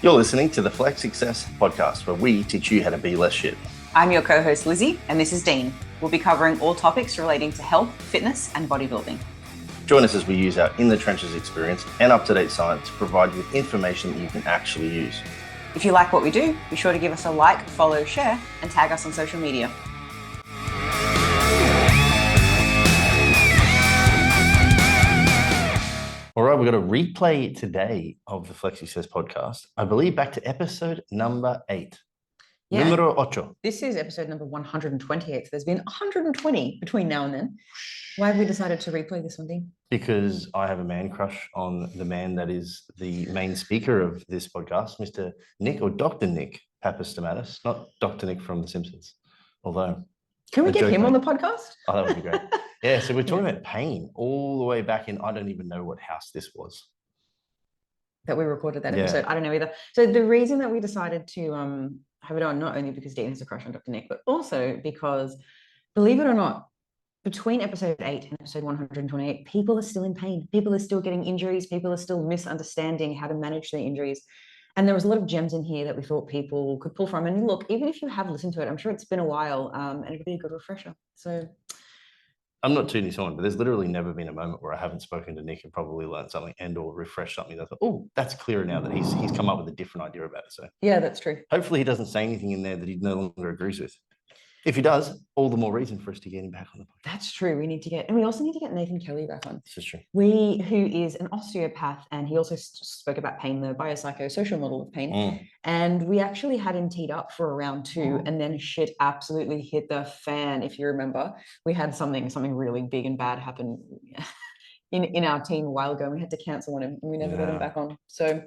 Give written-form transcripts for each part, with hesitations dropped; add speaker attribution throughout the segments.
Speaker 1: You're listening to the Flex Success podcast, where we teach you how to be less shit.
Speaker 2: I'm your co-host Lizzie, and this is Dean. We'll be covering all topics relating to health, fitness, and bodybuilding.
Speaker 1: Join us as we use our in the trenches experience and up-to-date science to provide you with information that you can actually use.
Speaker 2: If you like what we do, be sure to give us a like, follow, share, and tag us on social media.
Speaker 1: All right, we've got a replay today of the Flex Success podcast. I believe back to episode number 8.
Speaker 2: Yeah.
Speaker 1: Numero ocho.
Speaker 2: This is episode number 128. So there's been 120 between now and then. Why have we decided to replay this one, Dean?
Speaker 1: Because I have a man crush on the man that is the main speaker of this podcast, Mr. Nick or Dr. Nick Papastamatis, not Dr. Nick from The Simpsons. Although,
Speaker 2: can we get him on the podcast?
Speaker 1: Oh, that would be great. Yeah, so we're talking about pain all the way back in, I don't even know what house this was.
Speaker 2: That we recorded that episode. I don't know either. So the reason that we decided to have it on, not only because Dean has a crush on Dr. Nick, but also because, believe it or not, between episode 8 and episode 128, people are still in pain. People are still getting injuries. People are still misunderstanding how to manage their injuries. And there was a lot of gems in here that we thought people could pull from. And look, even if you have listened to it, I'm sure it's been a while, and it'll be a good refresher. So
Speaker 1: I'm not tooting his horn, but there's literally never been a moment where I haven't spoken to Nick and probably learned something and or refreshed something that I thought, oh, that's clearer now that he's come up with a different idea about it. So
Speaker 2: yeah, that's true.
Speaker 1: Hopefully he doesn't say anything in there that he no longer agrees with. If he does, all the more reason for us to get him back on the podcast.
Speaker 2: That's true. We need to get, and we also need to get Nathan Kelly back on.
Speaker 1: This is true.
Speaker 2: Who is an osteopath, and he also spoke about pain, the biopsychosocial model of pain. And we actually had him teed up for a round 2, and then shit absolutely hit the fan. If you remember, we had something really big and bad happen in our team a while ago. And we had to cancel on him, and we never got him back on. So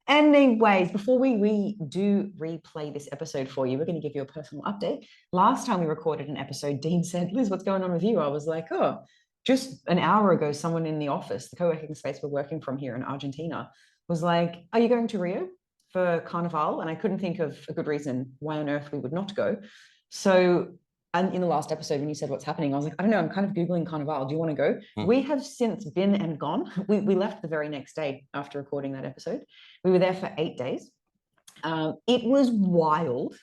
Speaker 2: anyways, before we do replay this episode for you, we're going to give you a personal update. Last time we recorded an episode, Dean said, Liz, what's going on with you? I was like, oh, just an hour ago, someone in the office, the co-working space we're working from here in Argentina, was like, are you going to Rio for Carnival? And I couldn't think of a good reason why on earth we would not go. So, and in the last episode, when you said what's happening, I was like, I don't know, I'm kind of Googling Carnival. Do you want to go? We have since been and gone. We left the very next day after recording that episode. We were there for 8 days. It was wild.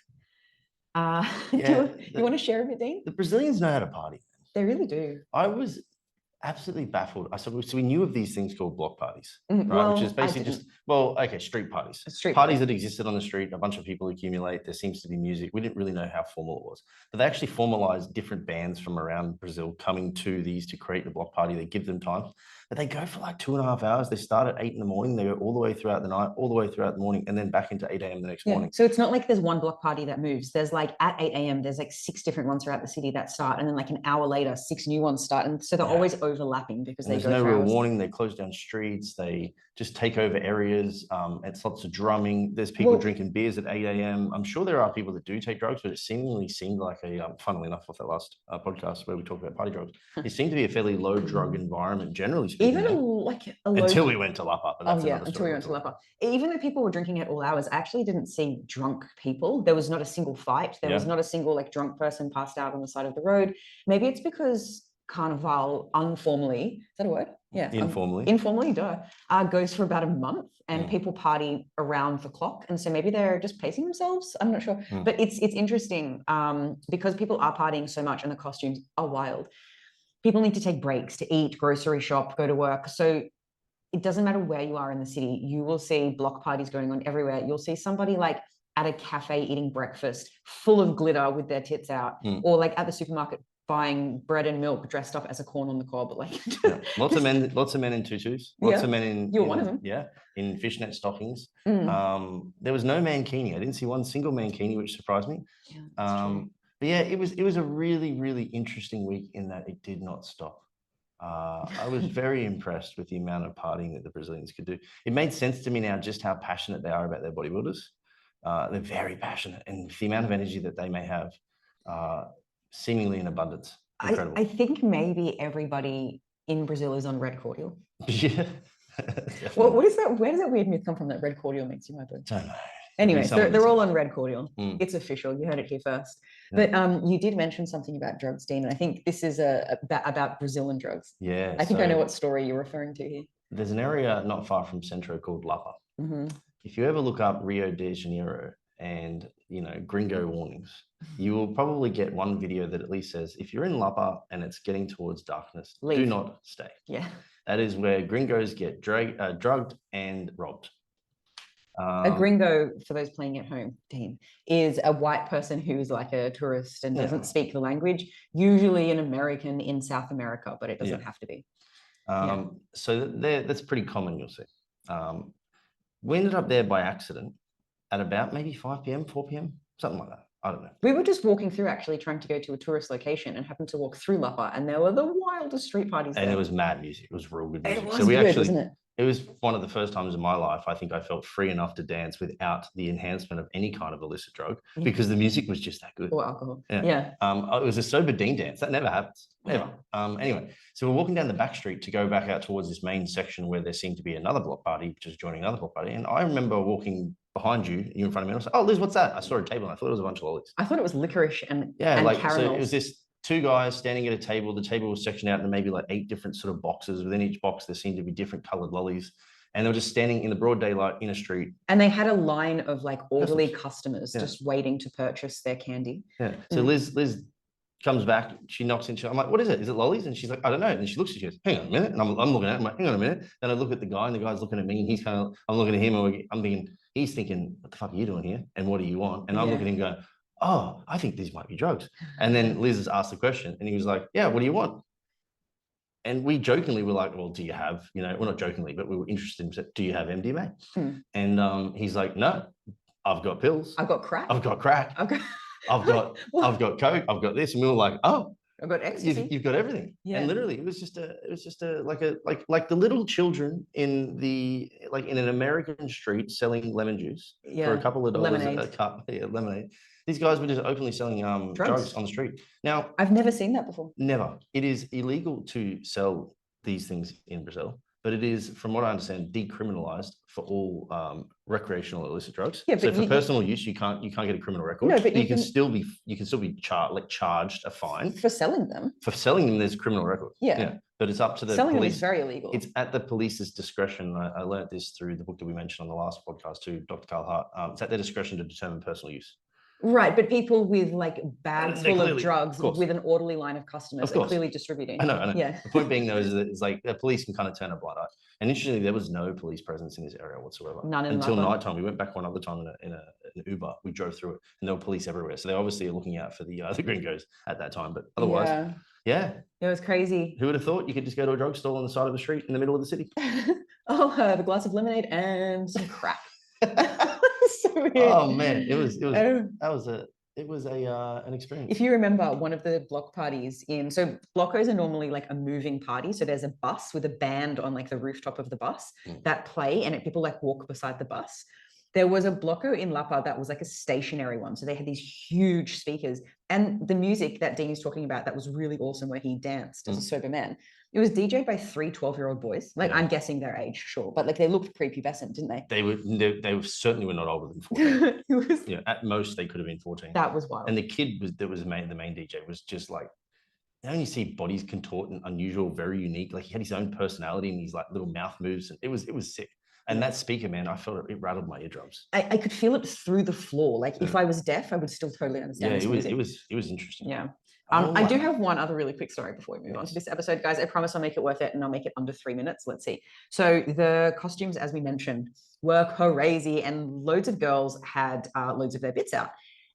Speaker 2: You want to share a bit, Dean?
Speaker 1: The Brazilians know how to party.
Speaker 2: They really do.
Speaker 1: I was absolutely baffled. So we knew of these things called block parties, right?
Speaker 2: Well,
Speaker 1: which is basically street parties.
Speaker 2: Street
Speaker 1: parties that existed on the street. A bunch of people accumulate. There seems to be music. We didn't really know how formal it was, but they actually formalized different bands from around Brazil coming to these to create the block party. They give them time, but they go for like 2.5 hours. They start at 8 in the morning. They go all the way throughout the night, all the way throughout the morning, and then back into 8 a.m. the next morning.
Speaker 2: So it's not like there's one block party that moves. There's like at 8 a.m. there's like 6 different ones throughout the city that start, and then like an hour later 6 new ones start, and so they're always overlapping because
Speaker 1: there's no real warning. They close down streets. They just take over areas. It's lots of drumming. There's people drinking beers at 8 a.m. I'm sure there are people that do take drugs, but it seemingly seemed like funnily enough, off that last podcast where we talked about party drugs, it seemed to be a fairly low drug environment, generally speaking. Until we went to Lapa.
Speaker 2: Until we went to Lapa. Even though people were drinking at all hours, I actually didn't see drunk people. There was not a single fight. There was not a single drunk person passed out on the side of the road. Maybe it's because Carnival informally, is that a word? Yeah. Informally, goes for about a month, and people party around the clock. And so maybe they're just pacing themselves. I'm not sure. But it's interesting because people are partying so much and the costumes are wild. People need to take breaks to eat, grocery shop, go to work. So it doesn't matter where you are in the city. You will see block parties going on everywhere. You'll see somebody like at a cafe eating breakfast full of glitter with their tits out, or like at the supermarket buying bread and milk dressed up as a corn on the cob.
Speaker 1: Lots of men in tutus. Lots of men in
Speaker 2: You're one of them.
Speaker 1: Yeah, in fishnet stockings. There was no mankini. I didn't see one single mankini, which surprised me. But yeah, it was a really, really interesting week in that it did not stop. I was very impressed with the amount of partying that the Brazilians could do. It made sense to me now just how passionate they are about their bodybuilders. They're very passionate, and the amount of energy that they may have, seemingly in abundance. Incredible.
Speaker 2: I think maybe everybody in Brazil is on red cordial.
Speaker 1: Yeah.
Speaker 2: What is that? Where does that weird myth come from that red cordial makes you hyper?
Speaker 1: Don't know.
Speaker 2: Anyway, they're all on red cordial. It's official. You heard it here first. But you did mention something about drugs, Dean, and I think this is about Brazilian drugs.
Speaker 1: Yeah.
Speaker 2: I think I know what story you're referring to here.
Speaker 1: There's an area not far from Centro called Lapa. if you ever look up Rio de Janeiro and, you know, gringo warnings, you will probably get one video that at least says, if you're in Lapa and it's getting towards darkness, do not stay.
Speaker 2: Yeah.
Speaker 1: That is where gringos get drugged and robbed.
Speaker 2: A gringo, for those playing at home, Dean, is a white person who's like a tourist and doesn't speak the language, usually an American in South America, but it doesn't have to be.
Speaker 1: So that's pretty common, you'll see. We ended up there by accident at about maybe 5 p.m., 4 p.m., something like that. I don't know.
Speaker 2: We were just walking through, actually trying to go to a tourist location, and happened to walk through Lapa, and there were the wildest street parties there.
Speaker 1: And it was mad music. It was real good music.
Speaker 2: It was good, wasn't it?
Speaker 1: It was one of the first times in my life I think I felt free enough to dance without the enhancement of any kind of illicit drug, because the music was just that good.
Speaker 2: Or alcohol.
Speaker 1: Yeah. It was a sober Dean dance. That never happens. Never. Anyway, so we're walking down the back street to go back out towards this main section where there seemed to be another block party, which is joining another block party. And I remember walking behind you, in front of me, and I was like, oh, Liz, what's that? I saw a table and I thought it was a bunch of lollies.
Speaker 2: I thought it was licorice and
Speaker 1: caramels. So it was this 2 guys standing at a table. The table was sectioned out into maybe like 8 different sort of boxes. Within each box, there seemed to be different colored lollies. And they were just standing in the broad daylight in a street.
Speaker 2: And they had a line of like orderly customers just waiting to purchase their candy.
Speaker 1: Yeah. So Liz comes back, she knocks in, I'm like, what is it? Is it lollies? And she's like, I don't know. And she looks at you, she goes, hang on a minute. And I'm looking at it, I'm like, hang on a minute. Then I look at the guy, and the guy's looking at me, and he's kind of, I'm looking at him, and I'm thinking, he's thinking, what the fuck are you doing here? And what do you want? And I'm looking at him going, oh, I think these might be drugs. And then Liz has asked the question, and he was like, yeah, what do you want? And we jokingly were like, well, do you have, you know, well, not jokingly, but we were interested in, do you have MDMA? And he's like, no, I've got pills.
Speaker 2: I've got crack.
Speaker 1: I've got crack. I've got Coke. I've got this. And we were like, oh,
Speaker 2: I've got ecstasy.
Speaker 1: You've got everything. Yeah. And literally it was just like the little children in an American street selling lemon juice for a couple of dollars a cup. Yeah, lemonade. These guys were just openly selling drugs on the street. Now,
Speaker 2: I've never seen that before.
Speaker 1: Never. It is illegal to sell these things in Brazil, but it is, from what I understand, decriminalized for all recreational illicit drugs. Yeah, so for personal use, you can't get a criminal record. No, but you can still be charged a fine
Speaker 2: for selling them.
Speaker 1: For selling them, there's a criminal record. Yeah. But it's up to the
Speaker 2: selling
Speaker 1: police.
Speaker 2: Them is very illegal.
Speaker 1: It's at the police's discretion. I learned this through the book that we mentioned on the last podcast too, Dr. Carl Hart. It's at their discretion to determine personal use.
Speaker 2: Right, but people with like bags full of drugs with an orderly line of customers are clearly distributing.
Speaker 1: I know. Yeah. The point being, though, is that it's like the police can kind of turn a blind eye. And interestingly, there was no police presence in this area whatsoever.
Speaker 2: None
Speaker 1: until nighttime. We went back one other time in an Uber. We drove through it, and there were police everywhere. So they obviously are looking out for the gringos at that time. But otherwise, yeah, it
Speaker 2: was crazy.
Speaker 1: Who would have thought you could just go to a drugstore on the side of the street in the middle of the city?
Speaker 2: I'll have a glass of lemonade and some crack. So weird.
Speaker 1: Oh man, it was an experience.
Speaker 2: If you remember one of the block parties so blockos are normally like a moving party. So there's a bus with a band on like the rooftop of the bus that play, and people like walk beside the bus. There was a blocko in Lapa that was like a stationary one. So they had these huge speakers, and the music that Dean is talking about, that was really awesome, where he danced as a sober man. It was DJed by 3 12-year-old boys. Like, I'm guessing their age, sure, but like they looked prepubescent, didn't they?
Speaker 1: They certainly were not older than 14. At most they could have been 14.
Speaker 2: That was wild.
Speaker 1: And the kid the main DJ was just like, you only see bodies contort and unusual, very unique. Like, he had his own personality and these like little mouth moves, and it was sick. And that speaker, man, I felt it rattled my eardrums.
Speaker 2: I could feel it through the floor. Like, if I was deaf, I would still totally understand.
Speaker 1: Yeah, it was interesting.
Speaker 2: Yeah. I do have one other really quick story before we move on to this episode, guys. I promise I'll make it worth it, and I'll make it under 3 minutes. Let's see. So the costumes, as we mentioned, were crazy, and loads of girls had loads of their bits out.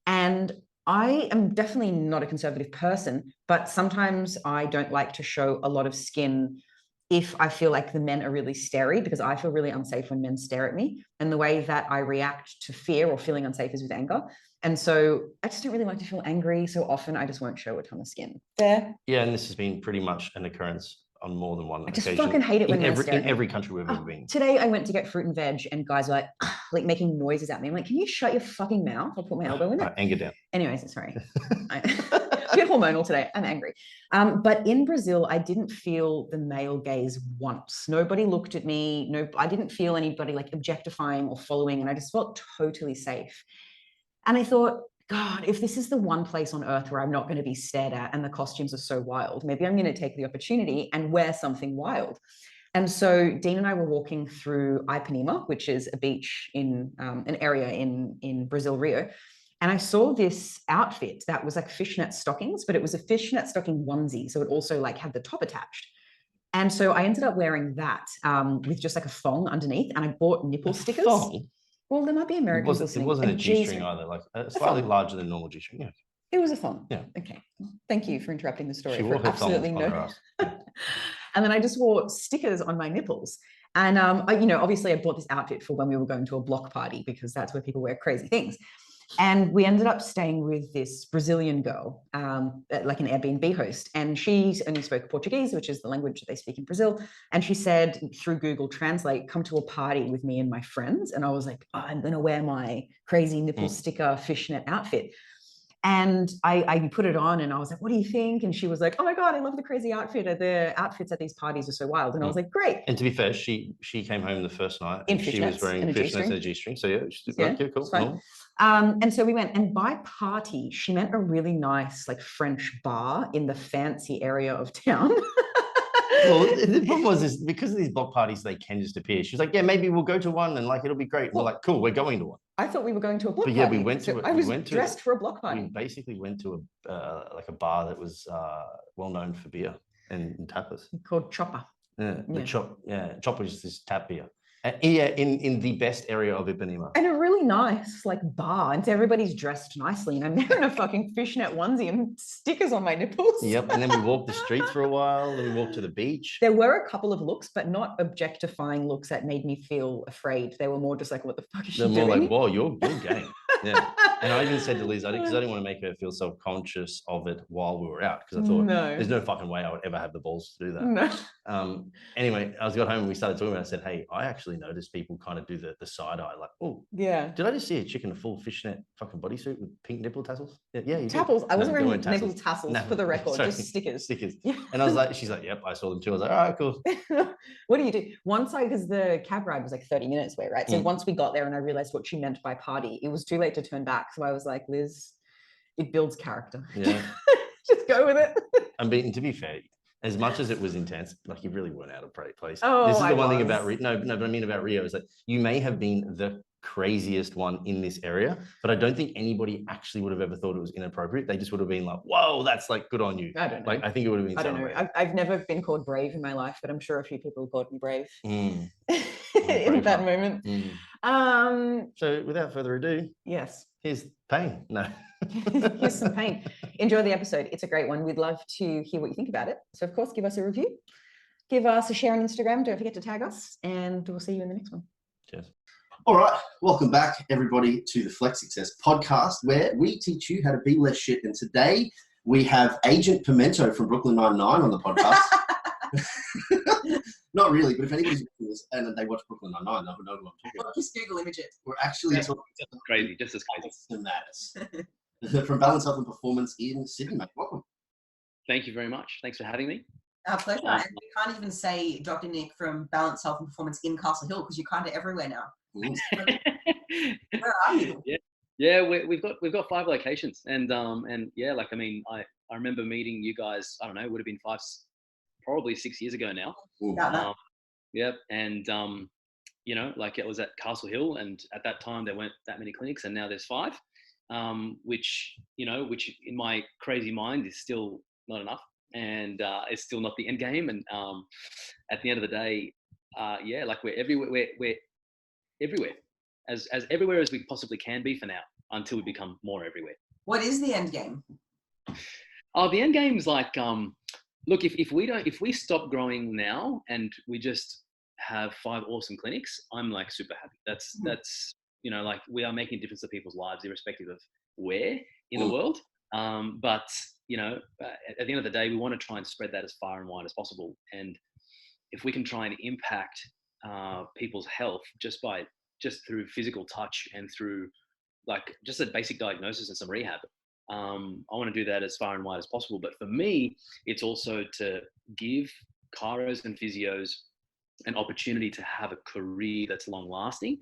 Speaker 2: And I am definitely not a conservative person, but sometimes I don't like to show a lot of skin if I feel like the men are really starey, because I feel really unsafe when men stare at me. And the way that I react to fear or feeling unsafe is with anger. And so I just don't really like to feel angry. So often I just won't show a ton of skin. Fair?
Speaker 1: Yeah, and this has been pretty much an occurrence on more than one occasion.
Speaker 2: I just fucking hate it when
Speaker 1: in every country we've ever been.
Speaker 2: Today I went to get fruit and veg, and guys were like making noises at me. I'm like, can you shut your fucking mouth? I'll put my elbow in it.
Speaker 1: Anger down.
Speaker 2: Anyways, sorry. I get hormonal today. I'm angry. But in Brazil, I didn't feel the male gaze once. Nobody looked at me. I didn't feel anybody like objectifying or following, and I just felt totally safe. And I thought, God, if this is the one place on earth where I'm not going to be stared at and the costumes are so wild, maybe I'm going to take the opportunity and wear something wild. And so Dean and I were walking through Ipanema, which is a beach in an area in Brazil, Rio. And I saw this outfit that was like fishnet stockings, but it was a fishnet stocking onesie. So it also like had the top attached. And so I ended up wearing that with just like a thong underneath, and I bought nipple stickers.
Speaker 1: Thong?
Speaker 2: Well, there might be Americans listening.
Speaker 1: It wasn't a G-string either, like slightly larger than normal G-string. Yeah.
Speaker 2: It was a thong.
Speaker 1: Yeah.
Speaker 2: Okay. Thank you for interrupting the story.
Speaker 1: She wore her
Speaker 2: absolutely
Speaker 1: thongs on her ass.
Speaker 2: And then I just wore stickers on my nipples. And obviously I bought this outfit for when we were going to a block party, because that's where people wear crazy things. And we ended up staying with this Brazilian girl, like an Airbnb host. And she only spoke Portuguese, which is the language that they speak in Brazil. And she said through Google Translate, come to a party with me and my friends. And I was like, oh, I'm going to wear my crazy nipple sticker fishnet outfit. And I put it on and I was like, what do you think? And she was like, oh my God, I love the crazy outfit. The outfits at these parties are so wild. And I was like, great.
Speaker 1: And to be fair, she came home the first night and she was wearing fishnets and a G-string. So yeah, she's okay, cool.
Speaker 2: And so we went, and by party, she meant a really nice like French bar in the fancy area of town.
Speaker 1: Well, the problem was because of these block parties, they can just appear. She was like, yeah, maybe we'll go to one and like it'll be great. Well, we're like, cool, we're going to one.
Speaker 2: I thought we were going to a block party.
Speaker 1: Yeah, we went to.
Speaker 2: I was dressed for a block party.
Speaker 1: We basically went to a bar that was well known for beer and tapas.
Speaker 2: Called Chopper.
Speaker 1: Yeah, Chopper is this tap beer. In the best area of Ipanema.
Speaker 2: And a really nice like bar. And so everybody's dressed nicely. And I'm there in a fucking fishnet onesie and stickers on my nipples.
Speaker 1: Yep. And then we walked the streets for a while. Then we walked to the beach.
Speaker 2: There were a couple of looks, but not objectifying looks that made me feel afraid. They were more just like, what the fuck is she doing?
Speaker 1: They're more like, whoa, you're game. Yeah. And I even said to Liz, because I didn't want to make her feel self-conscious of it while we were out, because I thought there's no fucking way I would ever have the balls to do that. No. Anyway, I got home and we started talking about it. I said, hey, I actually noticed people kind of do the side eye, like, oh, yeah. Did I just see a chick in a full fishnet fucking bodysuit with pink nipple tassels? Yeah, you
Speaker 2: tassels. I wasn't wearing nipple tassels for the record, just stickers.
Speaker 1: Stickers. Yeah. And I was like, she's like, yep, I saw them too. I was like, all right, cool.
Speaker 2: What do you do? Once because the cab ride was like 30 minutes away, right? So once we got there and I realized what she meant by party, it was too late to turn back. So I was like, Liz, it builds character. Yeah. Just go with it.
Speaker 1: I mean, to be fair, as much as it was intense, like you really weren't out of place. Oh, this is the one thing about Rio. No, but I mean about Rio is that you may have been the craziest one in this area, but I don't think anybody actually would have ever thought it was inappropriate. They just would have been like, whoa, that's like good on you.
Speaker 2: I don't know.
Speaker 1: Like, I think it would have been.
Speaker 2: I don't know. I've never been called brave in my life, but I'm sure a few people called me brave in that moment.
Speaker 1: So without further ado,
Speaker 2: yes,
Speaker 1: here's pain. No.
Speaker 2: Here's some pain. Enjoy the episode. It's a great one. We'd love to hear what you think about it. So of course, give us a review. Give us a share on Instagram. Don't forget to tag us, and we'll see you in the next one.
Speaker 1: Cheers.
Speaker 3: All right. Welcome back, everybody, to the Flex Success podcast, where we teach you how to be less shit. And today we have Agent Pimento from Brooklyn Nine-Nine on the podcast. Not really, but if anybody's watching this and they watch Brooklyn Nine-Nine, they'll know what I'm talking about.
Speaker 2: Just Google image it.
Speaker 3: We're actually
Speaker 4: talking crazy, just as
Speaker 3: crazy. From Balance Health and Performance in Sydney, mate. Welcome.
Speaker 4: Thank you very much. Thanks for having me.
Speaker 5: Our pleasure. And we can't even say Dr. Nick from Balance Health and Performance in Castle Hill because you're kind of everywhere now. Where are you?
Speaker 4: Yeah, we've got 5 locations, and yeah, like I mean, I remember meeting you guys. I don't know, it would have been probably 6 years ago now. Yep, and you know, like it was at Castle Hill, and at that time there weren't that many clinics, and now there's 5, which in my crazy mind is still not enough, and it's still not the end game. And at the end of the day, yeah, like we're everywhere. We're everywhere, as everywhere as we possibly can be for now, until we become more everywhere.
Speaker 5: What is the end game?
Speaker 4: Oh, the end game is like, look, if we stop growing now and we just have 5 awesome clinics, I'm like super happy. That's you know, like we are making a difference to people's lives, irrespective of where in the world. But you know, at the end of the day, we want to try and spread that as far and wide as possible. And if we can try and impact people's health just through physical touch and through like just a basic diagnosis and some rehab, I want to do that as far and wide as possible. But for me, it's also to give chiros and physios an opportunity to have a career that's long lasting,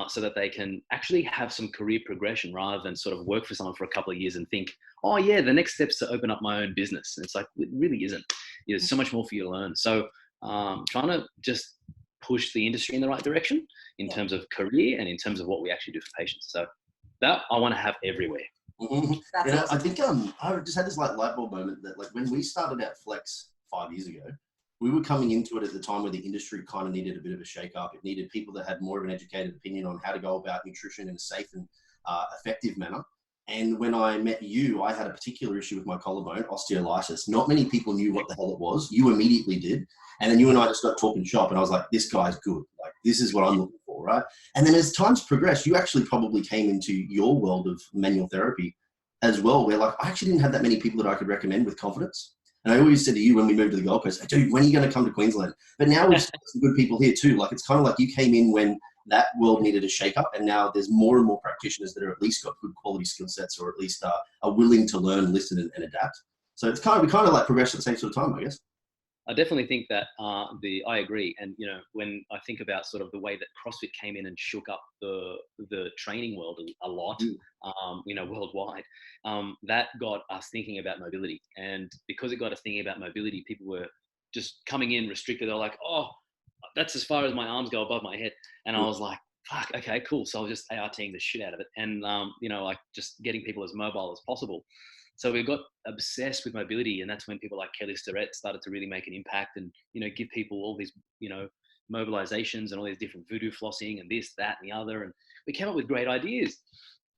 Speaker 4: so that they can actually have some career progression rather than sort of work for someone for a couple of years and think, oh yeah, the next step's to open up my own business. And it's like, it really isn't. There's so much more for you to learn. So trying to just push the industry in the right direction in terms of career and in terms of what we actually do for patients. So that I want to have everywhere.
Speaker 3: I think I just had this like light bulb moment that like when we started out Flex 5 years ago, we were coming into it at the time where the industry kind of needed a bit of a shake up. It needed people that had more of an educated opinion on how to go about nutrition in a safe and effective manner. And when I met you, I had a particular issue with my collarbone, osteolysis. Not many people knew what the hell it was. You immediately did. And then you and I just got talking shop, and I was like, this guy's good. Like, this is what I'm looking for, right? And then as time's progressed, you actually probably came into your world of manual therapy as well, where like, I actually didn't have that many people that I could recommend with confidence. And I always said to you when we moved to the Gold Coast, dude, when are you going to come to Queensland? But now we've got some good people here too. Like, it's kind of like you came in when that world needed a shake up, and now there's more and more practitioners that are at least got good quality skill sets, or at least are willing to learn, listen, and adapt. So it's we kind of like progress at the same sort of time, I guess.
Speaker 4: I definitely think that I agree. And, you know, when I think about sort of the way that CrossFit came in and shook up the training world a lot, you know, worldwide, that got us thinking about mobility. And because it got us thinking about mobility, people were just coming in restricted. They're like, oh, that's as far as my arms go above my head. And I was like, fuck, okay, cool. So I was just ARTing the shit out of it. And, you know, like just getting people as mobile as possible. So we got obsessed with mobility, and that's when people like Kelly Starrett started to really make an impact and, you know, give people all these, you know, mobilizations and all these different voodoo flossing and this, that, and the other. And we came up with great ideas.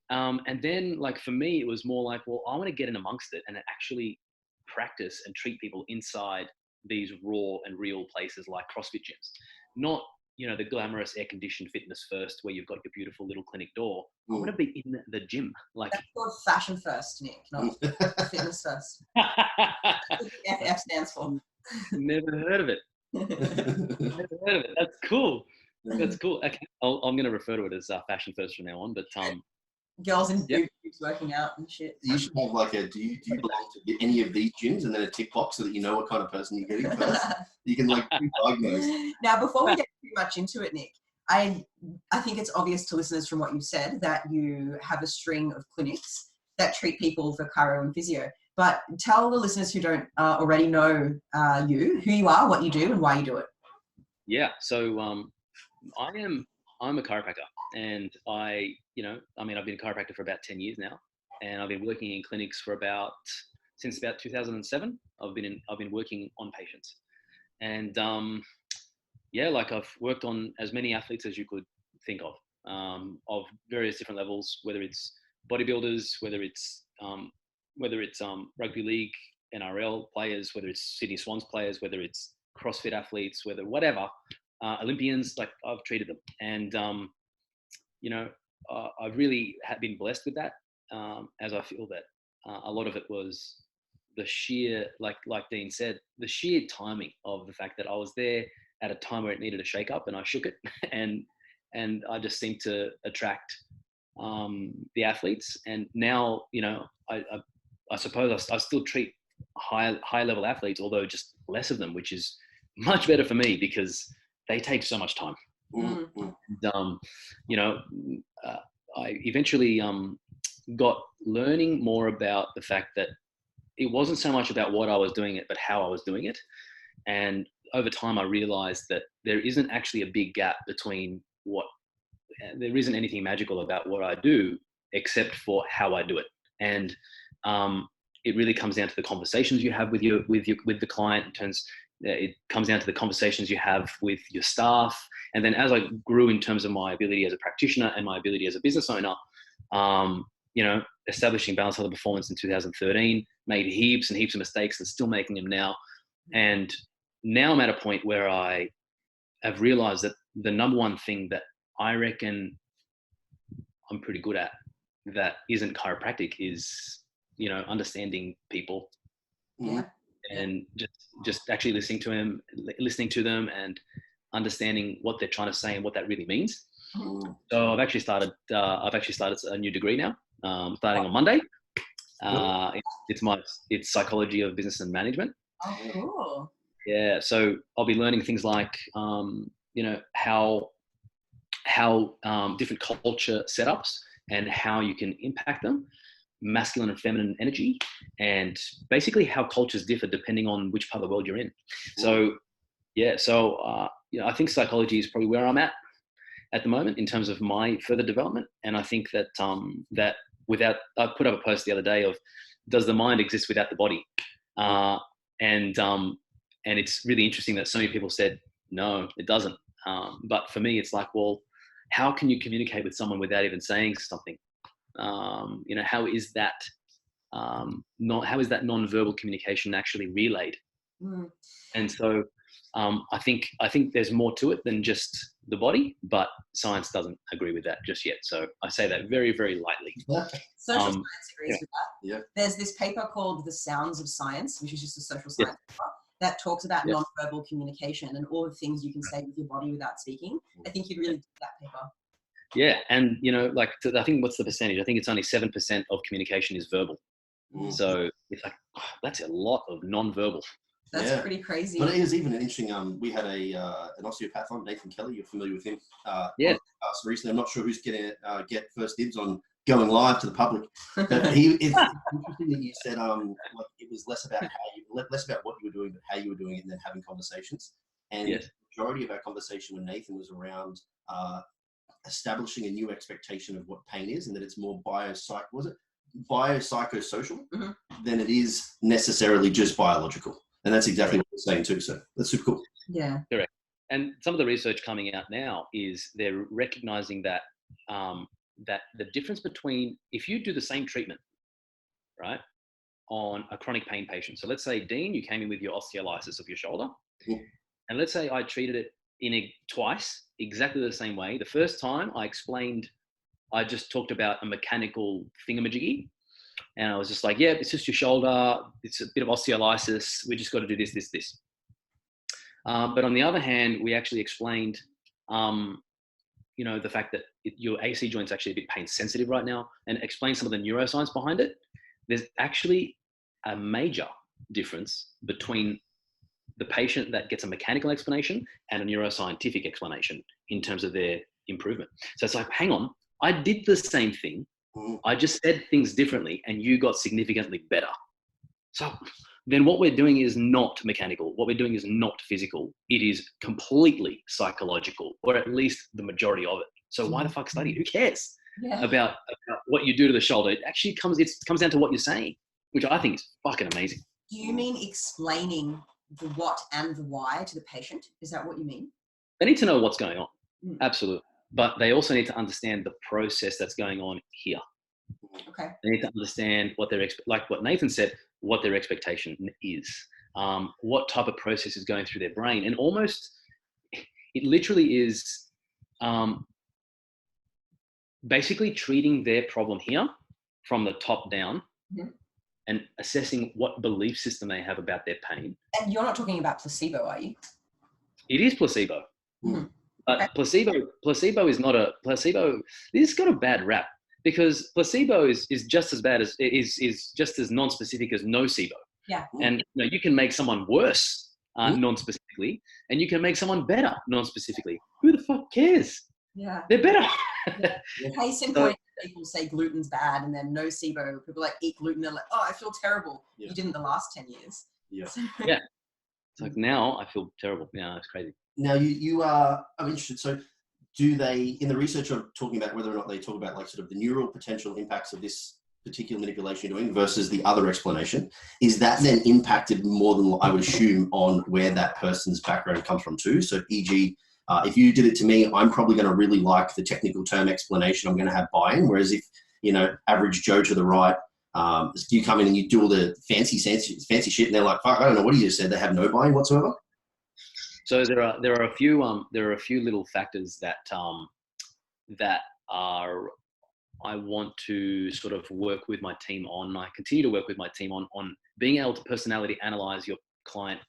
Speaker 4: And then, like, for me, it was more like, well, I want to get in amongst it and actually practice and treat people inside these raw and real places like CrossFit gyms, not, you know, the glamorous air-conditioned fitness first where you've got your beautiful little clinic door. I want to be in the gym. Like,
Speaker 5: that's called fashion first, Nick, not fitness first. That's what the FF stands for.
Speaker 4: Never heard of it. Never heard of it. That's cool. That's cool. Okay, I'm going to refer to it as fashion first from now on. But
Speaker 5: girls in boots working out and shit.
Speaker 3: You should have like do you belong to any of these gyms, and then a tick box so that you know what kind of person you're getting first. You can like diagnose.
Speaker 5: Now, before we get too much into it, Nick, I think it's obvious to listeners from what you've said that you have a string of clinics that treat people for chiro and physio. But tell the listeners who don't already know who you are, what you do, and why you do it.
Speaker 4: Yeah, so I'm a chiropractor, and I've been a chiropractor for about 10 years now, and I've been working in clinics for since about 2007. I've been working on patients, and like I've worked on as many athletes as you could think of various different levels, whether it's bodybuilders, whether it's rugby league, NRL players, whether it's Sydney Swans players, whether it's CrossFit athletes, whatever. Olympians, like I've treated them, and I've really been blessed with that, as I feel that a lot of it was the sheer, like Dean said, the sheer timing of the fact that I was there at a time where it needed a shake up, and I shook it, and I just seemed to attract the athletes. And now, you know, I suppose I still treat high level athletes, although just less of them, which is much better for me because they take so much time. And, I eventually got learning more about the fact that it wasn't so much about what I was doing it, but how I was doing it. And over time, I realized that there isn't actually a big gap between there isn't anything magical about what I do, except for how I do it. And it really comes down to the conversations you have with the client. It comes down to the conversations you have with your staff. And then as I grew in terms of my ability as a practitioner and my ability as a business owner, establishing Balanced Health and Performance in 2013, made heaps and heaps of mistakes and still making them now. And now I'm at a point where I have realized that the number one thing that I reckon I'm pretty good at that isn't chiropractic is, understanding people.
Speaker 5: Yeah.
Speaker 4: And just actually listening to them and understanding what they're trying to say and what that really means. So I've actually started a new degree now, starting on Monday. It's psychology of business and management.
Speaker 5: Oh, cool.
Speaker 4: Yeah. So I'll be learning things like, how different culture setups and how you can impact them, masculine and feminine energy, and basically how cultures differ depending on which part of the world you're in. So Yeah. So, I think psychology is probably where I'm at the moment in terms of my further development. And I think that, I put up a post the other day of, does the mind exist without the body? And it's really interesting that so many people said, no, it doesn't. But for me, it's like, well, how can you communicate with someone without even saying something? How is that non-verbal communication actually relayed? And so I think there's more to it than just the body, but science doesn't agree with that just yet. So I say that very, very lightly.
Speaker 5: Social science agrees with that.
Speaker 3: Yeah.
Speaker 5: There's this paper called The Sounds of Science, which is just a social science paper that talks about non-verbal communication and all the things you can say with your body without speaking. I think you'd really dig that paper.
Speaker 4: Yeah, and I think, what's the percentage? I think it's only 7% of communication is verbal. So it's like, that's a lot of non-verbal.
Speaker 5: That's pretty crazy.
Speaker 3: But it is even an interesting. We had an osteopath on, Nathan Kelly. You're familiar with him? Recently, I'm not sure who's going to get first dibs on going live to the public. But it's interesting that you said it was less about what you were doing, but how you were doing it, and then having conversations. And the majority of our conversation with Nathan was around establishing a new expectation of what pain is, and that it's more biopsychosocial than it is necessarily just biological. And that's exactly what we're saying too. So that's super cool.
Speaker 5: Yeah.
Speaker 4: Correct. And some of the research coming out now is they're recognizing that that the difference between, if you do the same treatment, right, on a chronic pain patient. So let's say, Dean, you came in with your osteolysis of your shoulder, and let's say I treated it twice, exactly the same way. The first time I just talked about a mechanical thingamajiggy. And I was just like, yeah, it's just your shoulder. It's a bit of osteolysis. We just got to do this. But on the other hand, we actually explained, the fact that your AC joint's actually a bit pain sensitive right now, and explain some of the neuroscience behind it. There's actually a major difference between the patient that gets a mechanical explanation and a neuroscientific explanation in terms of their improvement. So it's like, hang on, I did the same thing. I just said things differently and you got significantly better. So then what we're doing is not mechanical. What we're doing is not physical. It is completely psychological, or at least the majority of it. So why the fuck study? Who cares about what you do to the shoulder? It actually comes down to what you're saying, which I think is fucking amazing.
Speaker 5: Do you mean explaining the what and the why to the patient? Is that what you mean?
Speaker 4: They need to know what's going on. Absolutely. But they also need to understand the process that's going on here.
Speaker 5: Okay.
Speaker 4: They need to understand what like what Nathan said, what their expectation is, what type of process is going through their brain. And almost, it literally is basically treating their problem here from the top down and assessing what belief system they have about their pain.
Speaker 5: And you're not talking about placebo, are you?
Speaker 4: It is placebo. But placebo is not a placebo. This has got a bad rap because placebo is just as bad as is just as non-specific as nocebo.
Speaker 5: Yeah.
Speaker 4: And you can make someone worse non-specifically, and you can make someone better non-specifically. Who the fuck cares?
Speaker 5: Yeah.
Speaker 4: They're better.
Speaker 5: Case in point, people say gluten's bad, and then nocebo, people like eat gluten, they're like, oh, I feel terrible. Yeah. You didn't the last 10 years.
Speaker 3: Yeah.
Speaker 4: Yeah. It's like, now I feel terrible. Yeah, it's crazy.
Speaker 3: Now you are, I'm interested. So do they, in the research of talking about whether or not they talk about like sort of the neural potential impacts of this particular manipulation you're doing versus the other explanation, is that then impacted more than I would assume on where that person's background comes from too? So e.g., if you did it to me, I'm probably going to really like the technical term explanation. I'm going to have buy-in. Whereas if, average Joe to the right, you come in and you do all the fancy shit and they're like, fuck, I don't know what he just said. They have no buy-in whatsoever.
Speaker 4: So there are a few little factors that I want to sort of work with my team on. I continue to work with my team on being able to personality analyze your client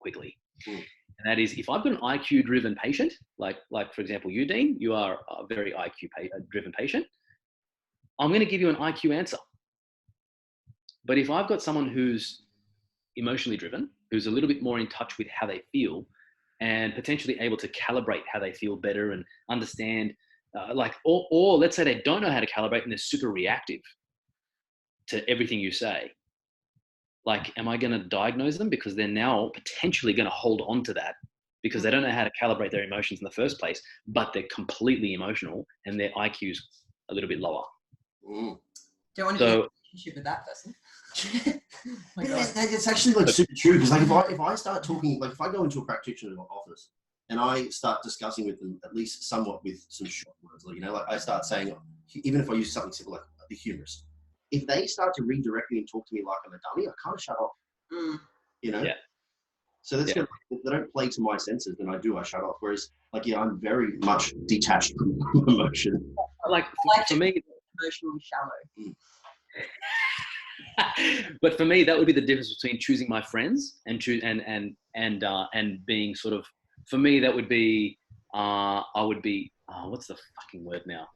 Speaker 4: quickly. And that is, if I've got an IQ driven patient, like for example, you, Dean, you are a very IQ driven patient, I'm going to give you an IQ answer. But if I've got someone who's emotionally driven, who's a little bit more in touch with how they feel and potentially able to calibrate how they feel better and understand, or let's say they don't know how to calibrate and they're super reactive to everything you say, like, am I going to diagnose them because they're now potentially going to hold on to that because they don't know how to calibrate their emotions in the first place, but they're completely emotional and their IQ's a little bit lower.
Speaker 5: Don't want to be in a relationship with that person.
Speaker 3: Oh it's actually like super true, because like if I start talking, like if I go into a practitioner's office and I start discussing with them, at least somewhat with some short words, like, you know, like I start saying, even if I use something simple like the humorous, if they start to redirect me and talk to me like I'm a dummy, I kind of shut off. You know?
Speaker 4: Yeah.
Speaker 3: So that's if they don't play to my senses, then I shut off. Whereas, like, yeah, I'm very much detached from emotion.
Speaker 4: Like for me,
Speaker 5: emotionally shallow.
Speaker 4: But for me, that would be the difference between choosing my friends and being sort of, for me, that would be, I would be, what's the fucking word now?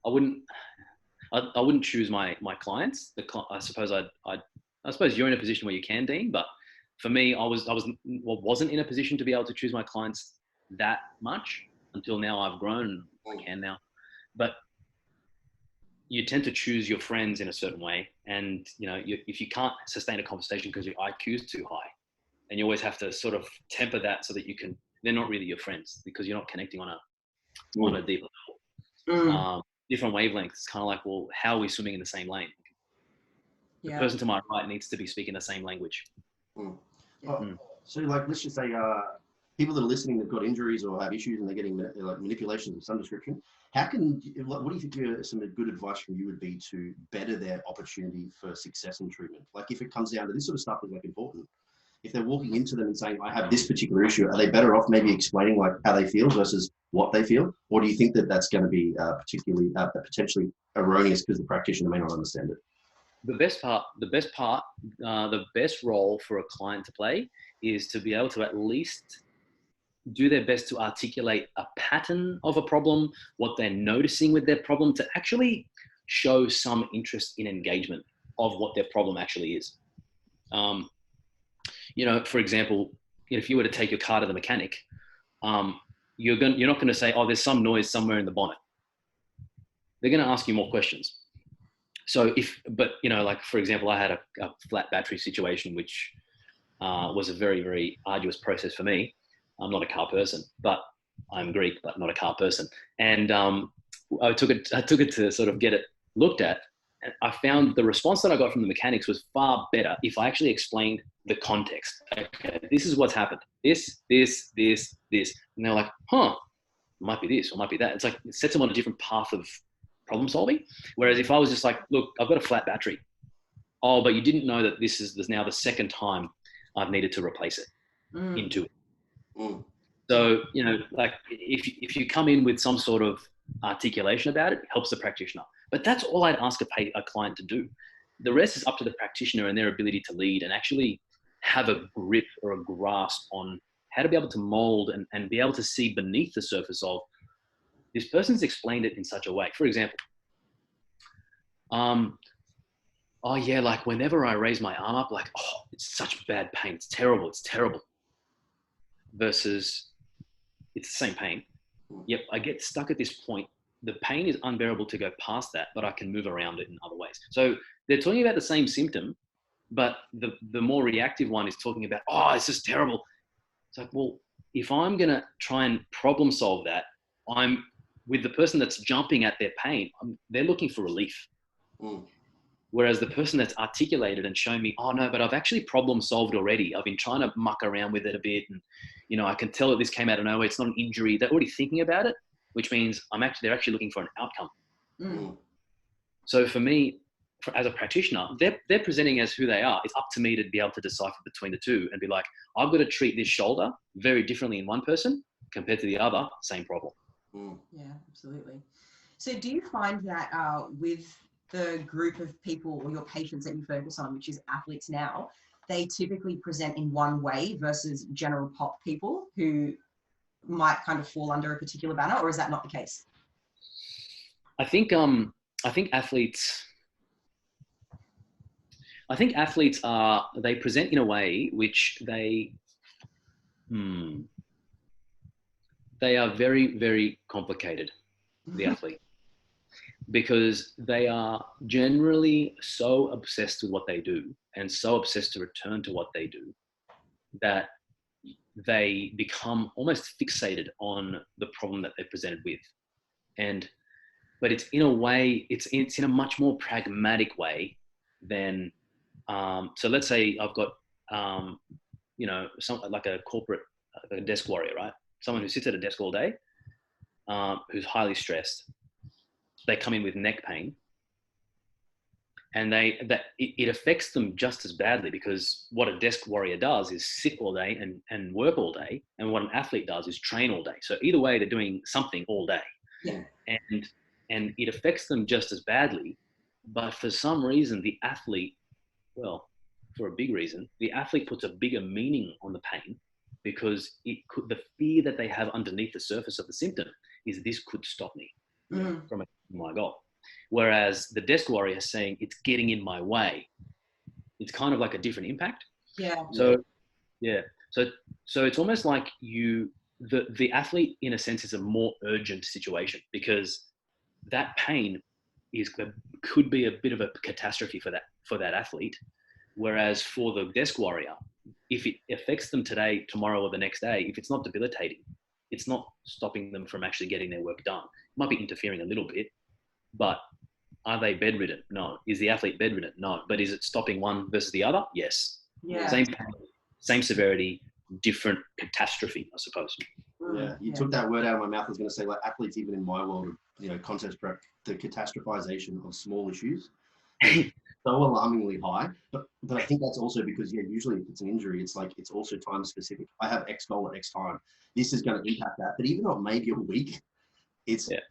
Speaker 4: I wouldn't choose my clients. I suppose you're in a position where you can, Dean, but for me, I wasn't in a position to be able to choose my clients that much until now. I've grown, I can now, but you tend to choose your friends in a certain way. And, you know, if you can't sustain a conversation because your IQ is too high, and you always have to sort of temper that so that they're not really your friends because you're not connecting on a deeper level. Different wavelengths. It's kind of like, well, how are we swimming in the same lane? The person to my right needs to be speaking the same language.
Speaker 3: So, like, let's just say people that are listening that've got injuries or have issues and they're getting like manipulations of some description. What do you think some good advice from you would be to better their opportunity for success in treatment? Like, if it comes down to this sort of stuff is like important. If they're walking into them and saying, I have this particular issue, are they better off maybe explaining like how they feel versus what they feel? Or do you think that that's going to be potentially erroneous because the practitioner may not understand it?
Speaker 4: The best role for a client to play is to be able to at least do their best to articulate a pattern of a problem, what they're noticing with their problem, to actually show some interest in engagement of what their problem actually is. You know, for example, if you were to take your car to the mechanic, you're not going to say, oh, there's some noise somewhere in the bonnet. They're going to ask you more questions. So but you know, like, for example, I had a flat battery situation, which was a very, very arduous process for me. I'm not a car person, but I'm Greek, but not a car person. And I took it to sort of get it looked at. And I found the response that I got from the mechanics was far better if I actually explained the context. Okay, this is what's happened. This. And they're like, it might be this or might be that. It's like, it sets them on a different path of problem solving. Whereas if I was just like, look, I've got a flat battery. Oh, but you didn't know that this is now the second time I've needed to replace it into it. So, you know, like, if you come in with some sort of articulation about it, it helps the practitioner. But that's all I'd ask a client to do. The rest is up to the practitioner and their ability to lead and actually have a grip or a grasp on how to be able to mold and be able to see beneath the surface of, this person's explained it in such a way. For example, oh yeah, like whenever I raise my arm up, like, oh, it's such bad pain. It's terrible. Versus it's the same pain. Yep, I get stuck at this point. The pain is unbearable to go past that, but I can move around it in other ways. So they're talking about the same symptom, but the more reactive one is talking about, oh, it's just terrible. It's like, well, if I'm going to try and problem solve that, I'm with the person that's jumping at their pain, they're looking for relief. Whereas the person that's articulated and shown me, oh no, but I've actually problem solved already. I've been trying to muck around with it a bit. And, you know, I can tell that this came out of nowhere. It's not an injury. They're already thinking about it, which means they're actually looking for an outcome. So for me, as a practitioner, they're presenting as who they are. It's up to me to be able to decipher between the two and be like, I've got to treat this shoulder very differently in one person compared to the other, same problem.
Speaker 5: Yeah, absolutely. So do you find that with the group of people or your patients that you focus on, which is athletes now, they typically present in one way versus general pop people who might kind of fall under a particular banner, or is that not the case?
Speaker 4: I think athletes they present in a way which they are very, very complicated, the athlete. because they are generally so obsessed with what they do and so obsessed to return to what they do that they become almost fixated on the problem that they're presented with. But it's in a way, it's in a much more pragmatic way than, so let's say I've got, some like a corporate, a desk warrior, right? Someone who sits at a desk all day, who's highly stressed. They come in with neck pain, and it affects them just as badly, because what a desk warrior does is sit all day and work all day, and what an athlete does is train all day. So either way, they're doing something all day.
Speaker 5: Yeah.
Speaker 4: And it affects them just as badly. But for some reason, the athlete, well, for a big reason, the athlete puts a bigger meaning on the pain, because the fear that they have underneath the surface of the symptom is this could stop me from my goal. Whereas the desk warrior is saying it's getting in my way. It's kind of like a different impact.
Speaker 5: Yeah.
Speaker 4: So it's almost like the athlete, in a sense, is a more urgent situation, because that pain could be a bit of a catastrophe for that athlete. Whereas for the desk warrior, if it affects them today, tomorrow, or the next day, if it's not debilitating, it's not stopping them from actually getting their work done. It might be interfering a little bit, but are they bedridden? No. Is the athlete bedridden? No. But is it stopping one versus the other? Yes.
Speaker 5: Yeah.
Speaker 4: Same pain, same severity, different catastrophe, I suppose.
Speaker 3: Yeah, you took that word out of my mouth. I was going to say, like, athletes, even in my world, concepts prep, the catastrophization of small issues is so alarmingly high. But I think that's also because, usually if it's an injury, it's like, it's also time specific. I have X goal at X time. This is going to impact that. But even though it may be a week, it's a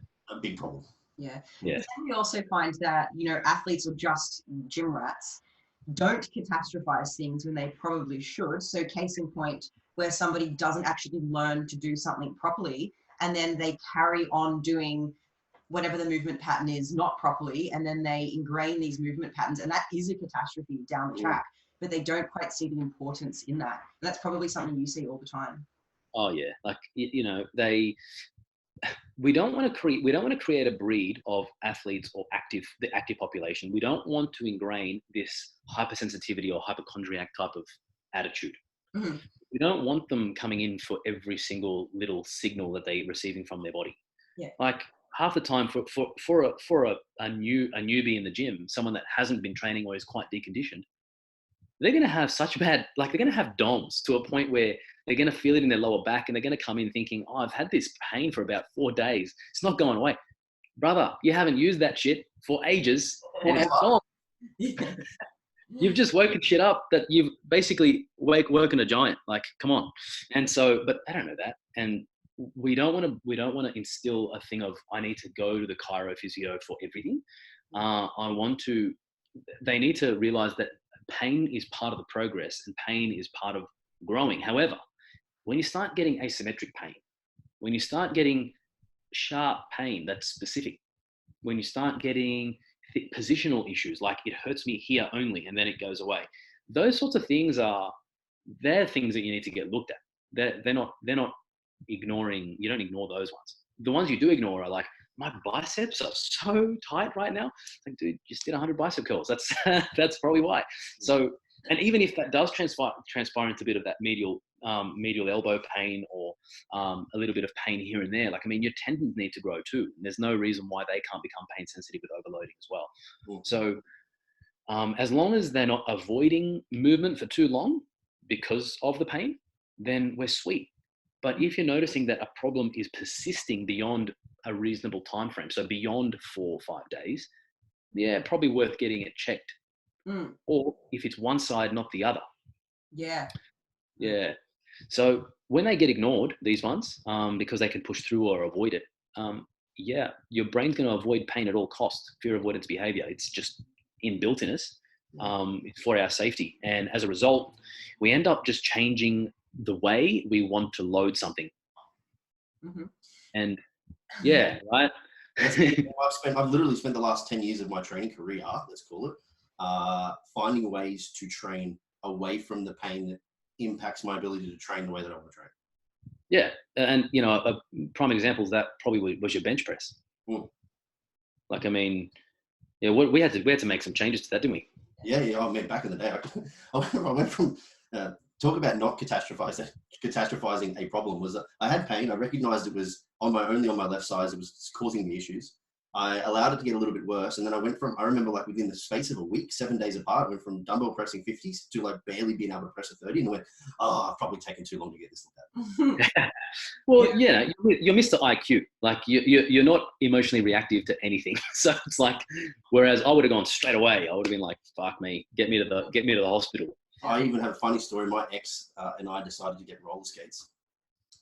Speaker 3: big problem.
Speaker 5: Yeah.
Speaker 4: Yeah.
Speaker 5: But then we also find that, athletes or just gym rats don't catastrophize things when they probably should. So case in point, where somebody doesn't actually learn to do something properly, and then they carry on doing whatever the movement pattern is not properly, and then they ingrain these movement patterns, and that is a catastrophe down the track, but they don't quite see the importance in that. And that's probably something you see all the time.
Speaker 4: Oh yeah. Like, we don't want to create a breed of athletes or the active population. We don't want to ingrain this hypersensitivity or hypochondriac type of attitude.
Speaker 5: Mm-hmm.
Speaker 4: We don't want them coming in for every single little signal that they're receiving from their body.
Speaker 5: Yeah.
Speaker 4: Like, half the time for a newbie in the gym, someone that hasn't been training or is quite deconditioned, they're going to have they're going to have DOMs to a point where they're going to feel it in their lower back, and they're going to come in thinking, oh, I've had this pain for about 4 days. It's not going away. Brother, you haven't used that shit for ages, and it's gone. You've just woken shit up that you've basically woken a giant. Like, come on. And so, but they don't know that. And we don't want to instill a thing of, I need to go to the chirophysio for everything. They need to realize that pain is part of the progress, and pain is part of growing. However, when you start getting asymmetric pain, when you start getting sharp pain that's specific, when you start getting positional issues, like it hurts me here only and then it goes away, those sorts of things they're things that you need to get looked at. They're not ignoring. You don't ignore those ones. The ones you do ignore are like, my biceps are so tight right now. It's like, dude, just did 100 bicep curls. That's probably why. So, and even if that does transpire into a bit of that medial elbow pain, or a little bit of pain here and there, like, I mean, your tendons need to grow too. And there's no reason why they can't become pain sensitive with overloading as well.
Speaker 3: Mm.
Speaker 4: So as long as they're not avoiding movement for too long because of the pain, then we're sweet. But if you're noticing that a problem is persisting beyond a reasonable time frame, so beyond 4 or 5 days, probably worth getting it checked.
Speaker 5: Mm.
Speaker 4: Or if it's one side, not the other.
Speaker 5: Yeah.
Speaker 4: Yeah. So when they get ignored, these ones, because they can push through or avoid it, your brain's going to avoid pain at all costs. Fear avoidance behavior. It's just inbuilt in us. It's for our safety. And as a result, we end up just changing the way we want to load something.
Speaker 5: Mm-hmm.
Speaker 4: And right.
Speaker 3: I've literally spent the last 10 years of my training career, let's call it, finding ways to train away from the pain that impacts my ability to train the way that I want to train.
Speaker 4: Yeah. And, a prime example of that probably was your bench press.
Speaker 3: Mm.
Speaker 4: Like, I mean, yeah, we had to make some changes to that, didn't we?
Speaker 3: Yeah. I mean, back in the day, I went from talk about not catastrophizing a problem. Was that I had pain. I recognized it was only on my left side. It was causing me issues. I allowed it to get a little bit worse, and then I remember like within the space of a week, 7 days apart, I went from dumbbell pressing 50s to like barely being able to press a 30, and I went, oh, I've probably taken too long to get this looked at.
Speaker 4: Well, yeah, you're Mr. IQ. Like you're not emotionally reactive to anything. So it's like, whereas I would have gone straight away. I would have been like, fuck me, get me to the hospital.
Speaker 3: I even have a funny story. My ex and I decided to get roller skates.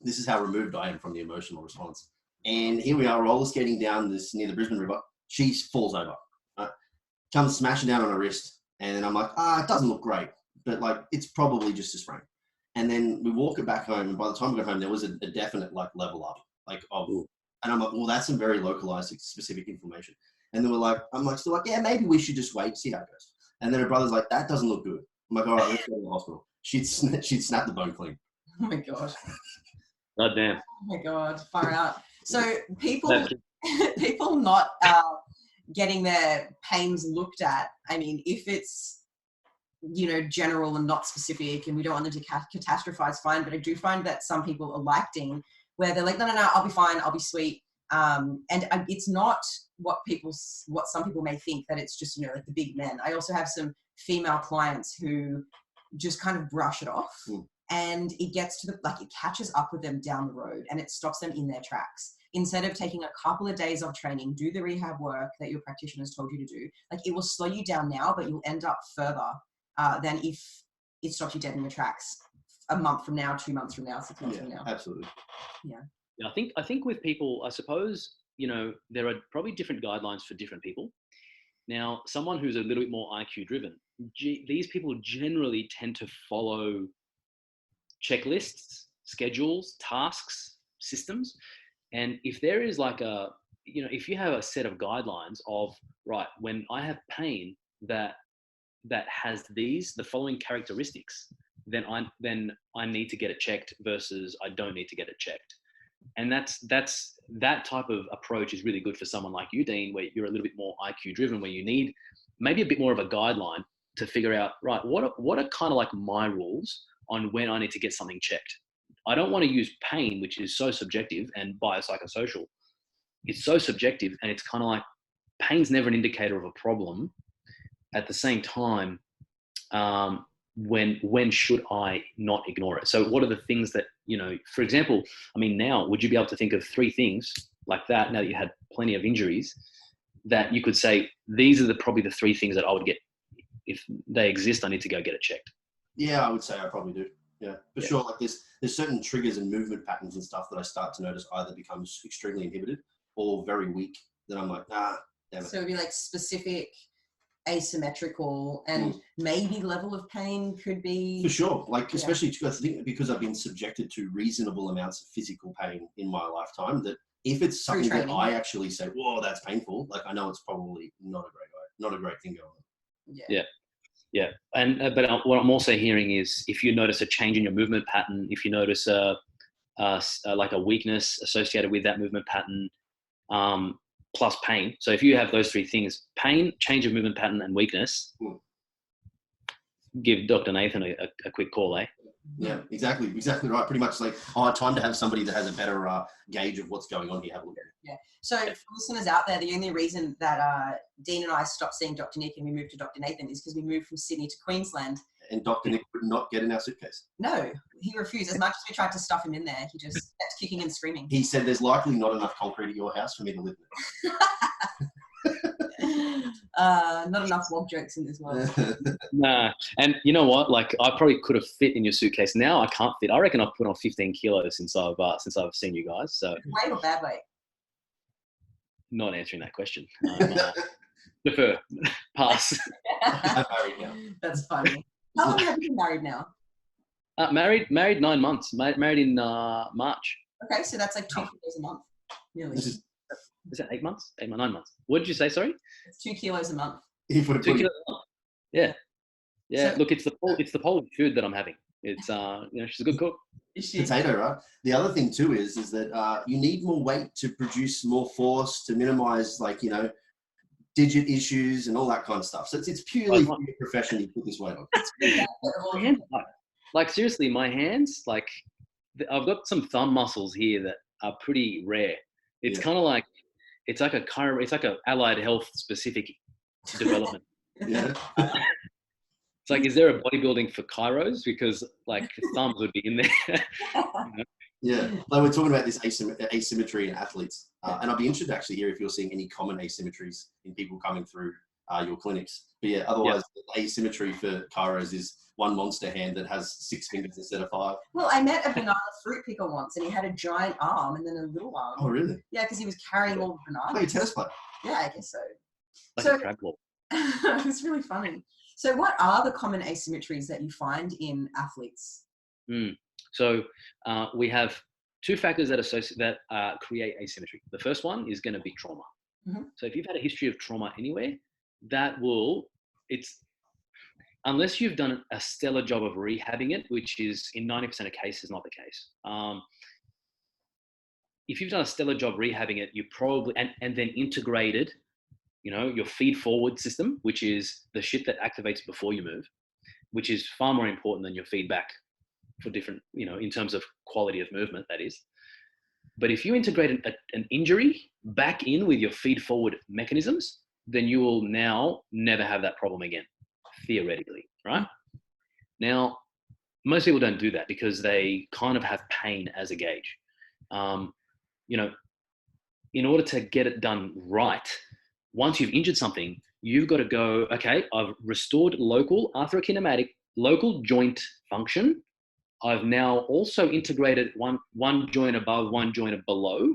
Speaker 3: This is how removed I am from the emotional response. And here we are roller skating down near the Brisbane River. She falls over, right? Comes smashing down on her wrist. And then I'm like, it doesn't look great, but like, it's probably just a sprain. And then we walk it back home. And by the time we got home, there was a definite like level up, and I'm like, well, that's some very localized, specific inflammation. And then I'm still like, yeah, maybe we should just wait, see how it goes. And then her brother's like, that doesn't look good. I'm like, all right, let's go to the hospital. She'd snap the bone clean.
Speaker 5: Oh my God.
Speaker 4: God damn.
Speaker 5: Oh my God, far out. So people not getting their pains looked at. I mean, if it's, general and not specific, and we don't want them to catastrophize, fine. But I do find that some people are like Dean, where they're like, no, I'll be fine, I'll be sweet. And it's not what some people may think, that it's just, like the big men. I also have some female clients who just kind of brush it off. And it gets to it catches up with them down the road, and it stops them in their tracks. Instead of taking a couple of days of training, do the rehab work that your practitioner has told you to do. Like, it will slow you down now, but you'll end up further than if it stops you dead in your tracks a month from now, 2 months from now, 6 months from now.
Speaker 3: Absolutely.
Speaker 5: Yeah.
Speaker 4: I think with people, I suppose, there are probably different guidelines for different people. Now, someone who's a little bit more IQ driven, these people generally tend to follow checklists, schedules, tasks, systems. And if there is like if you have a set of guidelines of, right, when I have pain that has the following characteristics, then I need to get it checked versus I don't need to get it checked. And that type of approach is really good for someone like you, Dean, where you're a little bit more IQ driven, where you need maybe a bit more of a guideline to figure out, right, what are kind of like my rules on when I need to get something checked. I don't want to use pain, which is so subjective, and biopsychosocial. It's so subjective, and it's kind of like pain's never an indicator of a problem. At the same time, when should I not ignore it? So what are the things that, for example, I mean, now, would you be able to think of 3 things like that, now that you had plenty of injuries, that you could say, these are probably the 3 things that I would get, if they exist, I need to go get it checked?
Speaker 3: Yeah, I would say I probably do. Yeah, for sure. Like there's certain triggers and movement patterns and stuff that I start to notice either becomes extremely inhibited or very weak. Then I'm like, damn it.
Speaker 5: So it'd be like specific, asymmetrical, and maybe level of pain could be. For
Speaker 3: sure. Like, especially I think because I've been subjected to reasonable amounts of physical pain in my lifetime, that if it's something that I actually say, whoa, that's painful, like I know it's probably not a great thing going on.
Speaker 4: Yeah. And but what I'm also hearing is, if you notice a change in your movement pattern, if you notice like a weakness associated with that movement pattern, plus pain. So if you have those 3 things, pain, change of movement pattern, and weakness, give Dr. Nathan a quick call, eh?
Speaker 3: Yeah, exactly right. Pretty much like, time to have somebody that has a better gauge of what's going on here. Have a look at it.
Speaker 5: Yeah. So for listeners out there, the only reason that Dean and I stopped seeing Dr. Nick and we moved to Dr. Nathan is because we moved from Sydney to Queensland.
Speaker 3: And Dr. Nick would not get in our suitcase.
Speaker 5: No, he refused. As much as we tried to stuff him in there, he just kept kicking and screaming.
Speaker 3: He said, there's likely not enough concrete at your house for me to live in it.
Speaker 5: Not enough log jokes in this world.
Speaker 4: Nah. And you know what? Like, I probably could have fit in your suitcase. Now I can't fit. I reckon I've put on 15 kilos since I've seen you guys. So
Speaker 5: weight or bad weight?
Speaker 4: Not answering that question. Defer. Pass.
Speaker 3: I'm married now.
Speaker 5: That's funny. How long have you been married now?
Speaker 4: Married 9 months. Married in March.
Speaker 5: Okay, so that's like 2 kilos a month. Nearly.
Speaker 4: Is that 8 months? 9 months. What did you say? Sorry.
Speaker 5: It's 2 kilos a month.
Speaker 4: 2 kilos a month. Yeah.
Speaker 5: So,
Speaker 4: look, it's the Polish food that I'm having. It's she's a good cook.
Speaker 3: Potato, right? The other thing too is that you need more weight to produce more force, to minimize digit issues and all that kind of stuff. So it's purely for your profession you put this weight on.
Speaker 4: My hands, like seriously, my hands, like I've got some thumb muscles here that are pretty rare. It's kind of like, it's like a allied health specific development.
Speaker 3: Yeah.
Speaker 4: It's like, is there a bodybuilding for chiros? Because like thumbs would be in there. You know?
Speaker 3: Yeah, like we're talking about this asymmetry in athletes, and I'd be interested to actually hear if you're seeing any common asymmetries in people coming through your clinics. But yeah, otherwise, the asymmetry for chiros is one monster hand that has 6 fingers instead of 5.
Speaker 5: Well, I met a banana fruit picker once, and he had a giant arm and then a little arm.
Speaker 3: Oh, really?
Speaker 5: Yeah, because he was carrying all the bananas.
Speaker 3: Oh, you're a tennis player.
Speaker 5: Yeah, I guess so.
Speaker 4: Like a crab ball.
Speaker 5: It's really funny. So what are the common asymmetries that you find in athletes?
Speaker 4: So we have 2 factors that create asymmetry. The first one is going to be trauma. So if you've had a history of trauma anywhere, unless you've done a stellar job of rehabbing it, which is in 90% of cases not the case. If you've done a stellar job rehabbing it, you probably, and then integrated, your feed forward system, which is the shit that activates before you move, which is far more important than your feedback for different, in terms of quality of movement, that is. But if you integrate an injury back in with your feed forward mechanisms, then you will now never have that problem again, theoretically, right? Now, most people don't do that because they kind of have pain as a gauge. In order to get it done right, once you've injured something, you've got to go, okay, I've restored local arthrokinematic, local joint function. I've now also integrated one joint above, one joint below.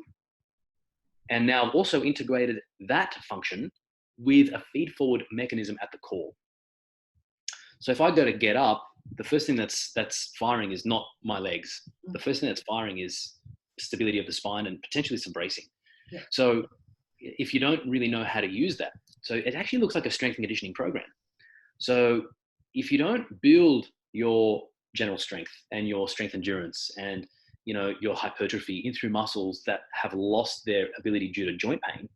Speaker 4: And now I've also integrated that function with a feed forward mechanism at the core. So if I go to get up, the first thing that's firing is not my legs. The first thing that's firing is stability of the spine and potentially some bracing. Yeah. So if you don't really know how to use that, so it actually looks like a strength and conditioning program. So if you don't build your general strength and your strength endurance and your hypertrophy in through muscles that have lost their ability due to joint pain,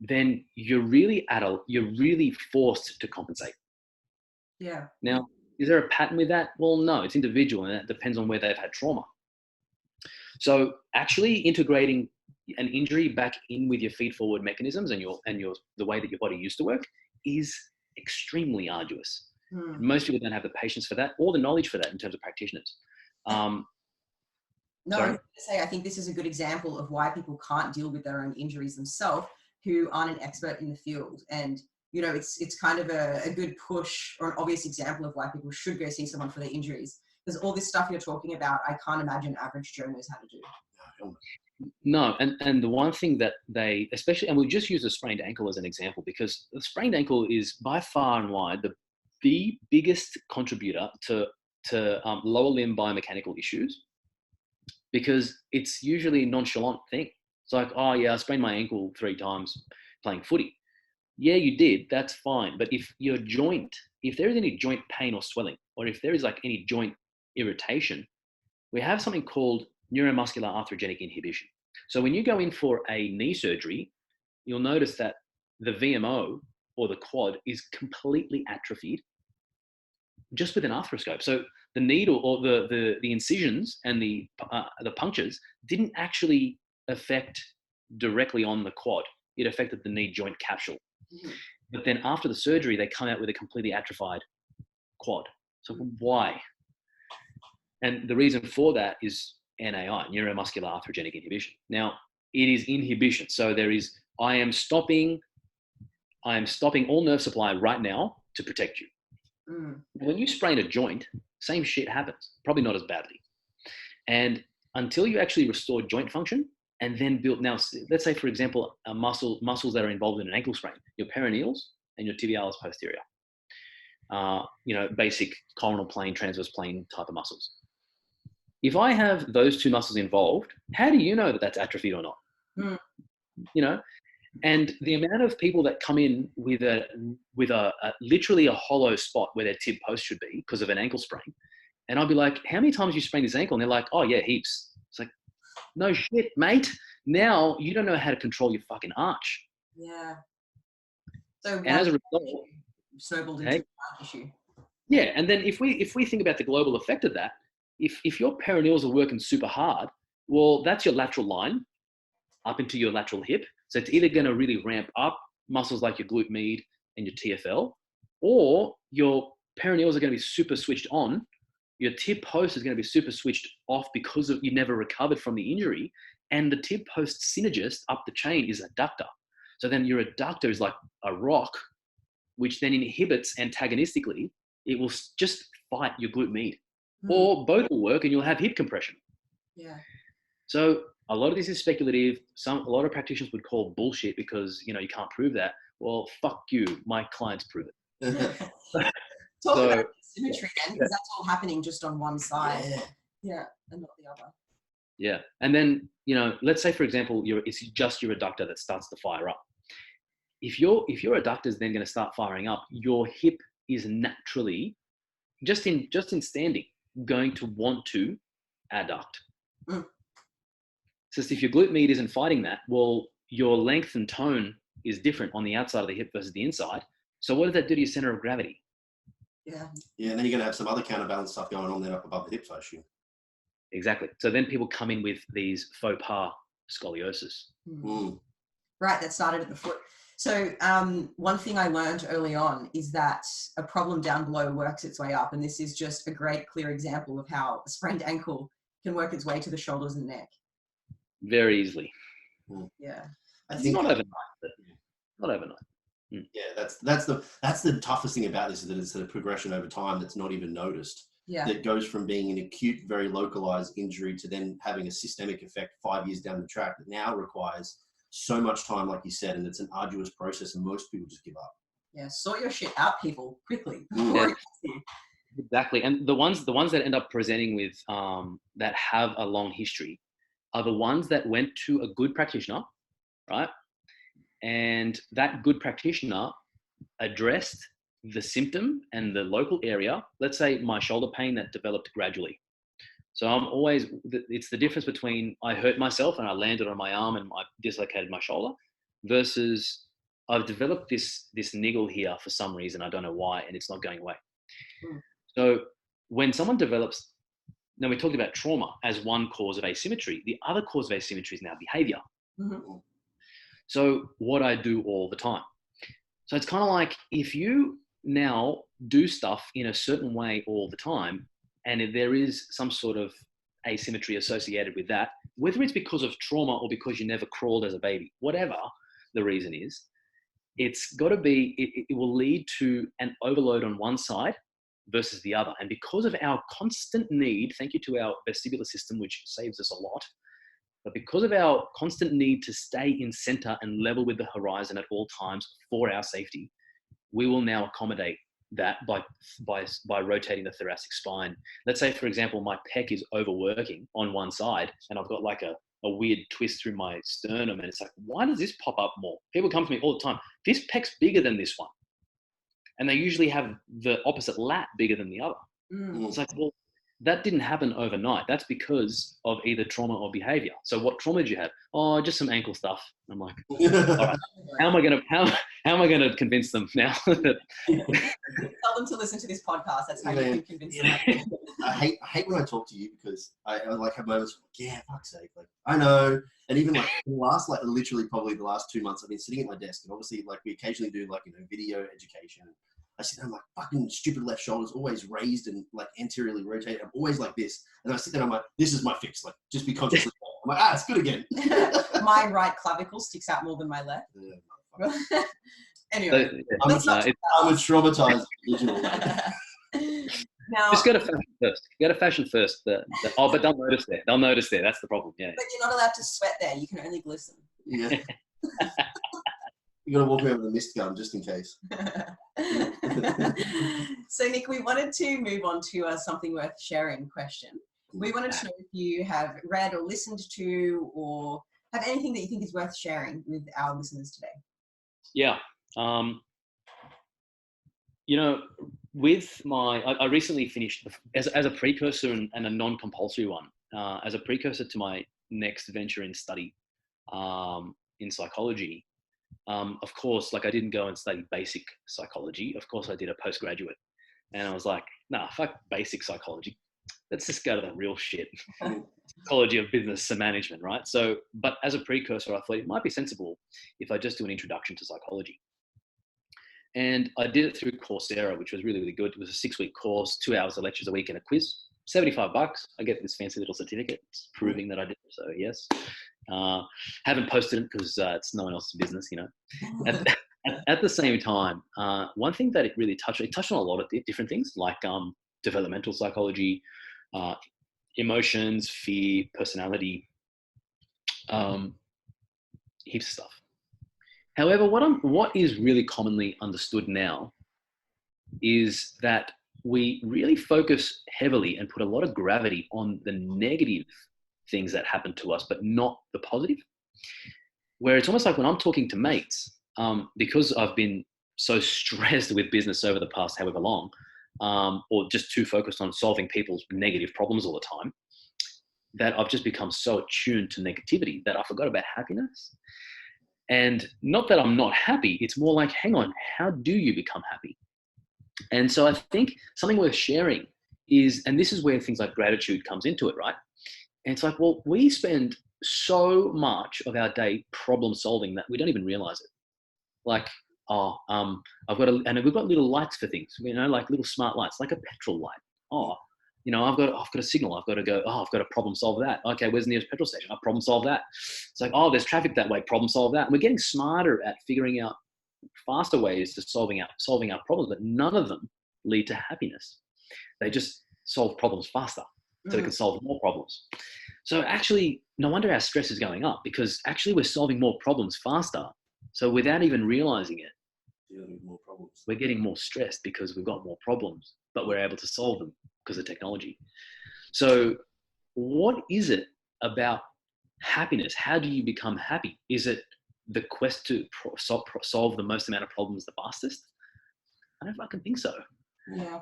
Speaker 4: then you're really forced to compensate.
Speaker 5: Yeah.
Speaker 4: Now, is there a pattern with that? Well, no, it's individual, and that depends on where they've had trauma. So actually integrating an injury back in with your feed forward mechanisms and the way that your body used to work is extremely arduous. Most people don't have the patience for that or the knowledge for that in terms of practitioners. I
Speaker 5: think this is a good example of why people can't deal with their own injuries themselves who aren't an expert in the field. And, it's kind of a good push or an obvious example of why people should go see someone for their injuries. Because all this stuff you're talking about, I can't imagine average Joe knows how to do.
Speaker 4: No, and the one thing that they, especially, and we'll just use a sprained ankle as an example, because the sprained ankle is by far and wide the biggest contributor to lower limb biomechanical issues, because it's usually a nonchalant thing. It's like, oh yeah, I sprained my ankle 3 times playing footy. Yeah, you did. That's fine. But if there is any joint pain or swelling, or if there is like any joint irritation, we have something called neuromuscular arthrogenic inhibition. So when you go in for a knee surgery, you'll notice that the VMO or the quad is completely atrophied just with an arthroscope. So the needle or the incisions and the punctures didn't actually affect directly on the quad. It affected the knee joint capsule. But then after the surgery, they come out with a completely atrophied quad. So why? And the reason for that is NAI, neuromuscular arthrogenic inhibition. Now, it is inhibition. So I am stopping all nerve supply right now to protect you. When you sprain a joint, same shit happens, probably not as badly. And until you actually restore joint function and then build, now let's say for example, muscles that are involved in an ankle sprain, your peroneals and your tibialis posterior, basic coronal plane, transverse plane type of muscles. If I have those 2 muscles involved, how do you know that that's atrophied or not? And the amount of people that come in with a literally a hollow spot where their tib post should be because of an ankle sprain, and I'll be like, how many times have you sprained this ankle? And they're like, oh yeah, heaps. It's like, no shit, mate. Now you don't know how to control your fucking arch.
Speaker 5: Yeah. So
Speaker 4: And as a result,
Speaker 5: snowballed into an issue.
Speaker 4: yeah. And then if we think about the global effect of that, if your perineals are working super hard, well, that's your lateral line up into your lateral hip. So it's either going to really ramp up muscles like your glute med and your TFL, or your perineals are going to be super switched on. Your tib post is going to be super switched off because you never recovered from the injury. And the tib post synergist up the chain is adductor. So then your adductor is like a rock, which then inhibits antagonistically. It will just fight your glute med. Or both will work and you'll have hip compression.
Speaker 5: Yeah.
Speaker 4: So a lot of this is speculative. A lot of practitioners would call bullshit because, you can't prove that. Well, fuck you. My clients prove it.
Speaker 5: Talk about symmetry then, because that's all happening just on one side. Yeah, and not the other.
Speaker 4: Yeah. And then, let's say, for example, it's just your adductor that starts to fire up. If your adductor is then going to start firing up, your hip is naturally, just in standing, going to want to adduct. So if your glute med isn't fighting that, well, your length and tone is different on the outside of the hip versus the inside. So what does that do to your center of gravity?
Speaker 3: Yeah. Yeah, and then you're going to have some other counterbalance stuff going on then up above the hips, I assume.
Speaker 4: Exactly. So then people come in with these faux pas scoliosis.
Speaker 5: Right, that started at the foot. So one thing I learned early on is that a problem down below works its way up. And this is just a great, clear example of how a sprained ankle can work its way to the shoulders and neck.
Speaker 4: Very easily.
Speaker 5: Yeah.
Speaker 3: I think
Speaker 4: not overnight. Not overnight.
Speaker 3: Yeah, that's the toughest thing about this, is that it's a progression over time that's not even noticed.
Speaker 5: Yeah.
Speaker 3: That goes from being an acute, very localized injury to then having a systemic effect 5 years down the track that now requires so much time, like you said, and it's an arduous process, and most people just give up.
Speaker 5: Yeah, sort your shit out, people, quickly.
Speaker 4: Yeah. Exactly. And the ones that end up presenting with that have a long history are the ones that went to a good practitioner, right? And that good practitioner addressed the symptom and the local area. Let's say my shoulder pain that developed gradually. So it's the difference between I hurt myself and I landed on my arm and I dislocated my shoulder versus I've developed this niggle here for some reason. I don't know why, and it's not going away. So when someone develops, now we talked about trauma as one cause of asymmetry. The other cause of asymmetry is now behavior. So what I do all the time. So it's kind of like if you now do stuff in a certain way all the time, and if there is some sort of asymmetry associated with that, whether it's because of trauma or because you never crawled as a baby, whatever the reason is, it's got to be, it will lead to an overload on one side versus the other. And because of our constant need, thank you to our vestibular system, which saves us a lot, but because of our constant need to stay in center and level with the horizon at all times for our safety, we will now accommodate that by rotating the thoracic spine. Let's say, for example, my pec is overworking on one side and I've got like a weird twist through my sternum, and it's like, why does this pop up more? People come to me all the time, this pec's bigger than this one. And they usually have the opposite lat bigger than the other. It's like, well, that didn't happen overnight. That's because of either trauma or behavior. So what trauma did you have? Oh, just some ankle stuff. I'm like, all right, how am I gonna convince them now?
Speaker 5: Tell them to listen to this podcast. That's how you can convince them.
Speaker 3: I hate when I talk to you, because I like have moments like, yeah, fuck's sake, like I know. And even like the last, like literally probably the last 2 months, I've been sitting at my desk, and obviously like we occasionally do like, video education. I sit there, I'm like, fucking stupid left shoulder's always raised and like anteriorly rotated. I'm always like this. And I sit there, I'm like, this is my fix. Like, just be conscious. I'm like, it's good again.
Speaker 5: My right clavicle sticks out more than my left.
Speaker 3: Yeah,
Speaker 5: anyway,
Speaker 3: I'm a traumatized individual.
Speaker 5: Now,
Speaker 4: just go to fashion first. Go to fashion first. But they'll notice there. They'll notice there. That's the problem. Yeah.
Speaker 5: But you're not allowed to sweat there. You can only glisten.
Speaker 3: Yeah. You got to walk around with a mist gun just in case.
Speaker 5: So, Nick, we wanted to move on to something worth sharing question. We wanted to know if you have read or listened to or have anything that you think is worth sharing with our listeners today.
Speaker 4: Yeah. With I recently finished as a precursor and a non-compulsory one, as a precursor to my next venture in study in psychology. of course, like I didn't go and study basic psychology. Of course, I did a postgraduate, and I was like, nah, fuck basic psychology. Let's just go to the real shit. Psychology of business and management, right? So, but as a precursor, I thought it might be sensible if I just do an introduction to psychology. And I did it through Coursera, which was really, really good. It was a 6-week course, 2 hours of lectures a week and a quiz. $75. I get this fancy little certificate proving that I did. So yes, haven't posted it because it's no one else's business, you know. At the same time, one thing that it touched on a lot of different things like developmental psychology, emotions, fear, personality, heaps of stuff. However, what is really commonly understood now is that we really focus heavily and put a lot of gravity on the negative things that happen to us, but not the positive. Where it's almost like when I'm talking to mates, because I've been so stressed with business over the past however long, or just too focused on solving people's negative problems all the time, that I've just become so attuned to negativity that I forgot about happiness. And not that I'm not happy, it's more like, hang on, how do you become happy? And so I think something worth sharing is, and this is where things like gratitude comes into it, right? And it's like, well, we spend so much of our day problem solving that we don't even realize it. Like, and we've got little lights for things, you know, like little smart lights, like a petrol light. You know, I've got a signal. I've got to go. I've got to problem solve that. Okay, where's the nearest petrol station? I problem solve that. It's like, there's traffic that way. Problem solve that. And we're getting smarter at figuring out faster ways to solving our problems, but none of them lead to happiness. They just solve problems faster, so they can solve more problems. So actually, no wonder our stress is going up, because actually we're solving more problems faster. So without even realizing it, we're getting more stressed because we've got more problems, but we're able to solve them because of technology. So what is it about happiness? How do you become happy? Is it the quest to solve the most amount of problems the fastest? I don't fucking think so.
Speaker 5: Yeah.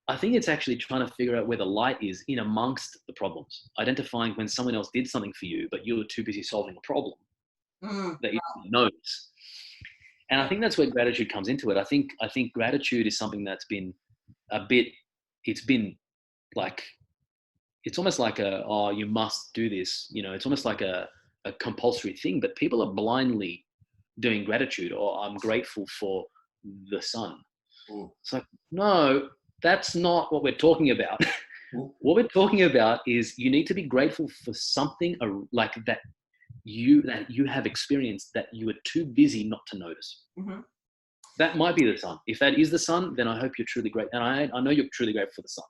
Speaker 4: I think it's actually trying to figure out where the light is in amongst the problems, identifying when someone else did something for you, but you were too busy solving a problem that you didn't notice. And I think that's where gratitude comes into it. I think gratitude is something that's been it's almost like you must do this, you know, it's almost like a compulsory thing, but people are blindly doing gratitude, or I'm grateful for the sun. It's like, no, that's not what we're talking about. What we're talking about is you need to be grateful for something like that you have experienced that you were too busy not to notice. That might be the sun. If that is the sun, then I hope you're truly great. And I know you're truly grateful for the sun.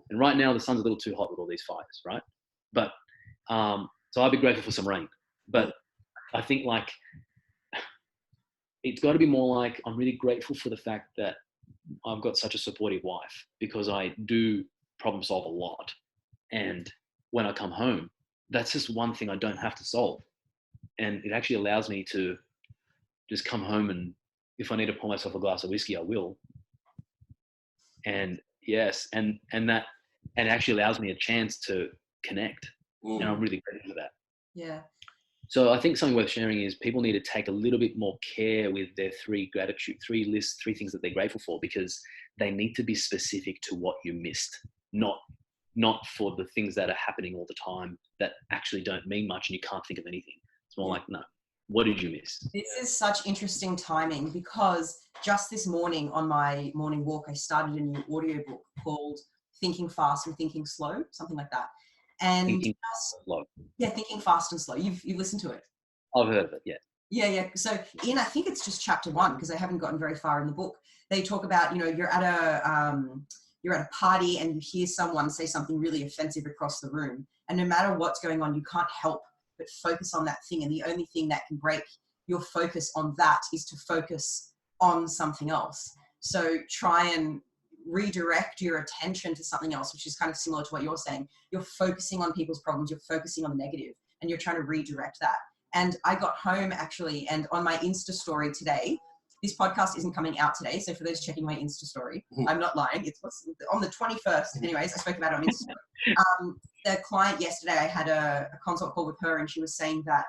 Speaker 4: And right now the sun's a little too hot with all these fires, right? But so I'll be grateful for some rain. But I think like it's got to be more like, I'm really grateful for the fact that I've got such a supportive wife, because I do problem solve a lot. And when I come home, that's just one thing I don't have to solve. And it actually allows me to just come home, and if I need to pour myself a glass of whiskey, I will. And yes, and actually allows me a chance to connect. And I'm really grateful for that.
Speaker 5: Yeah.
Speaker 4: So I think something worth sharing is people need to take a little bit more care with their three things that they're grateful for, because they need to be specific to what you missed, not for the things that are happening all the time that actually don't mean much and you can't think of anything. It's more like, no, what did you miss?
Speaker 5: This is such interesting timing, because just this morning on my morning walk, I started a new audiobook called Thinking Fast and Thinking Slow, something like that. And
Speaker 4: Thinking slow.
Speaker 5: Yeah, Thinking Fast and Slow. You've listened to it?
Speaker 4: I've heard of it, yeah.
Speaker 5: Yeah. So I think it's just chapter 1, because I haven't gotten very far in the book. They talk about, you're at a party and you hear someone say something really offensive across the room, and no matter what's going on, you can't help but focus on that thing. And the only thing that can break your focus on that is to focus on something else. So try and redirect your attention to something else, which is kind of similar to what you're saying. You're focusing on people's problems, you're focusing on the negative, and you're trying to redirect that. And I got home actually, and on my Insta story today, this podcast isn't coming out today, so for those checking my Insta story, I'm not lying, it's on the 21st. Anyways, I spoke about it on Insta story. The client yesterday, I had a consult call with her, and she was saying that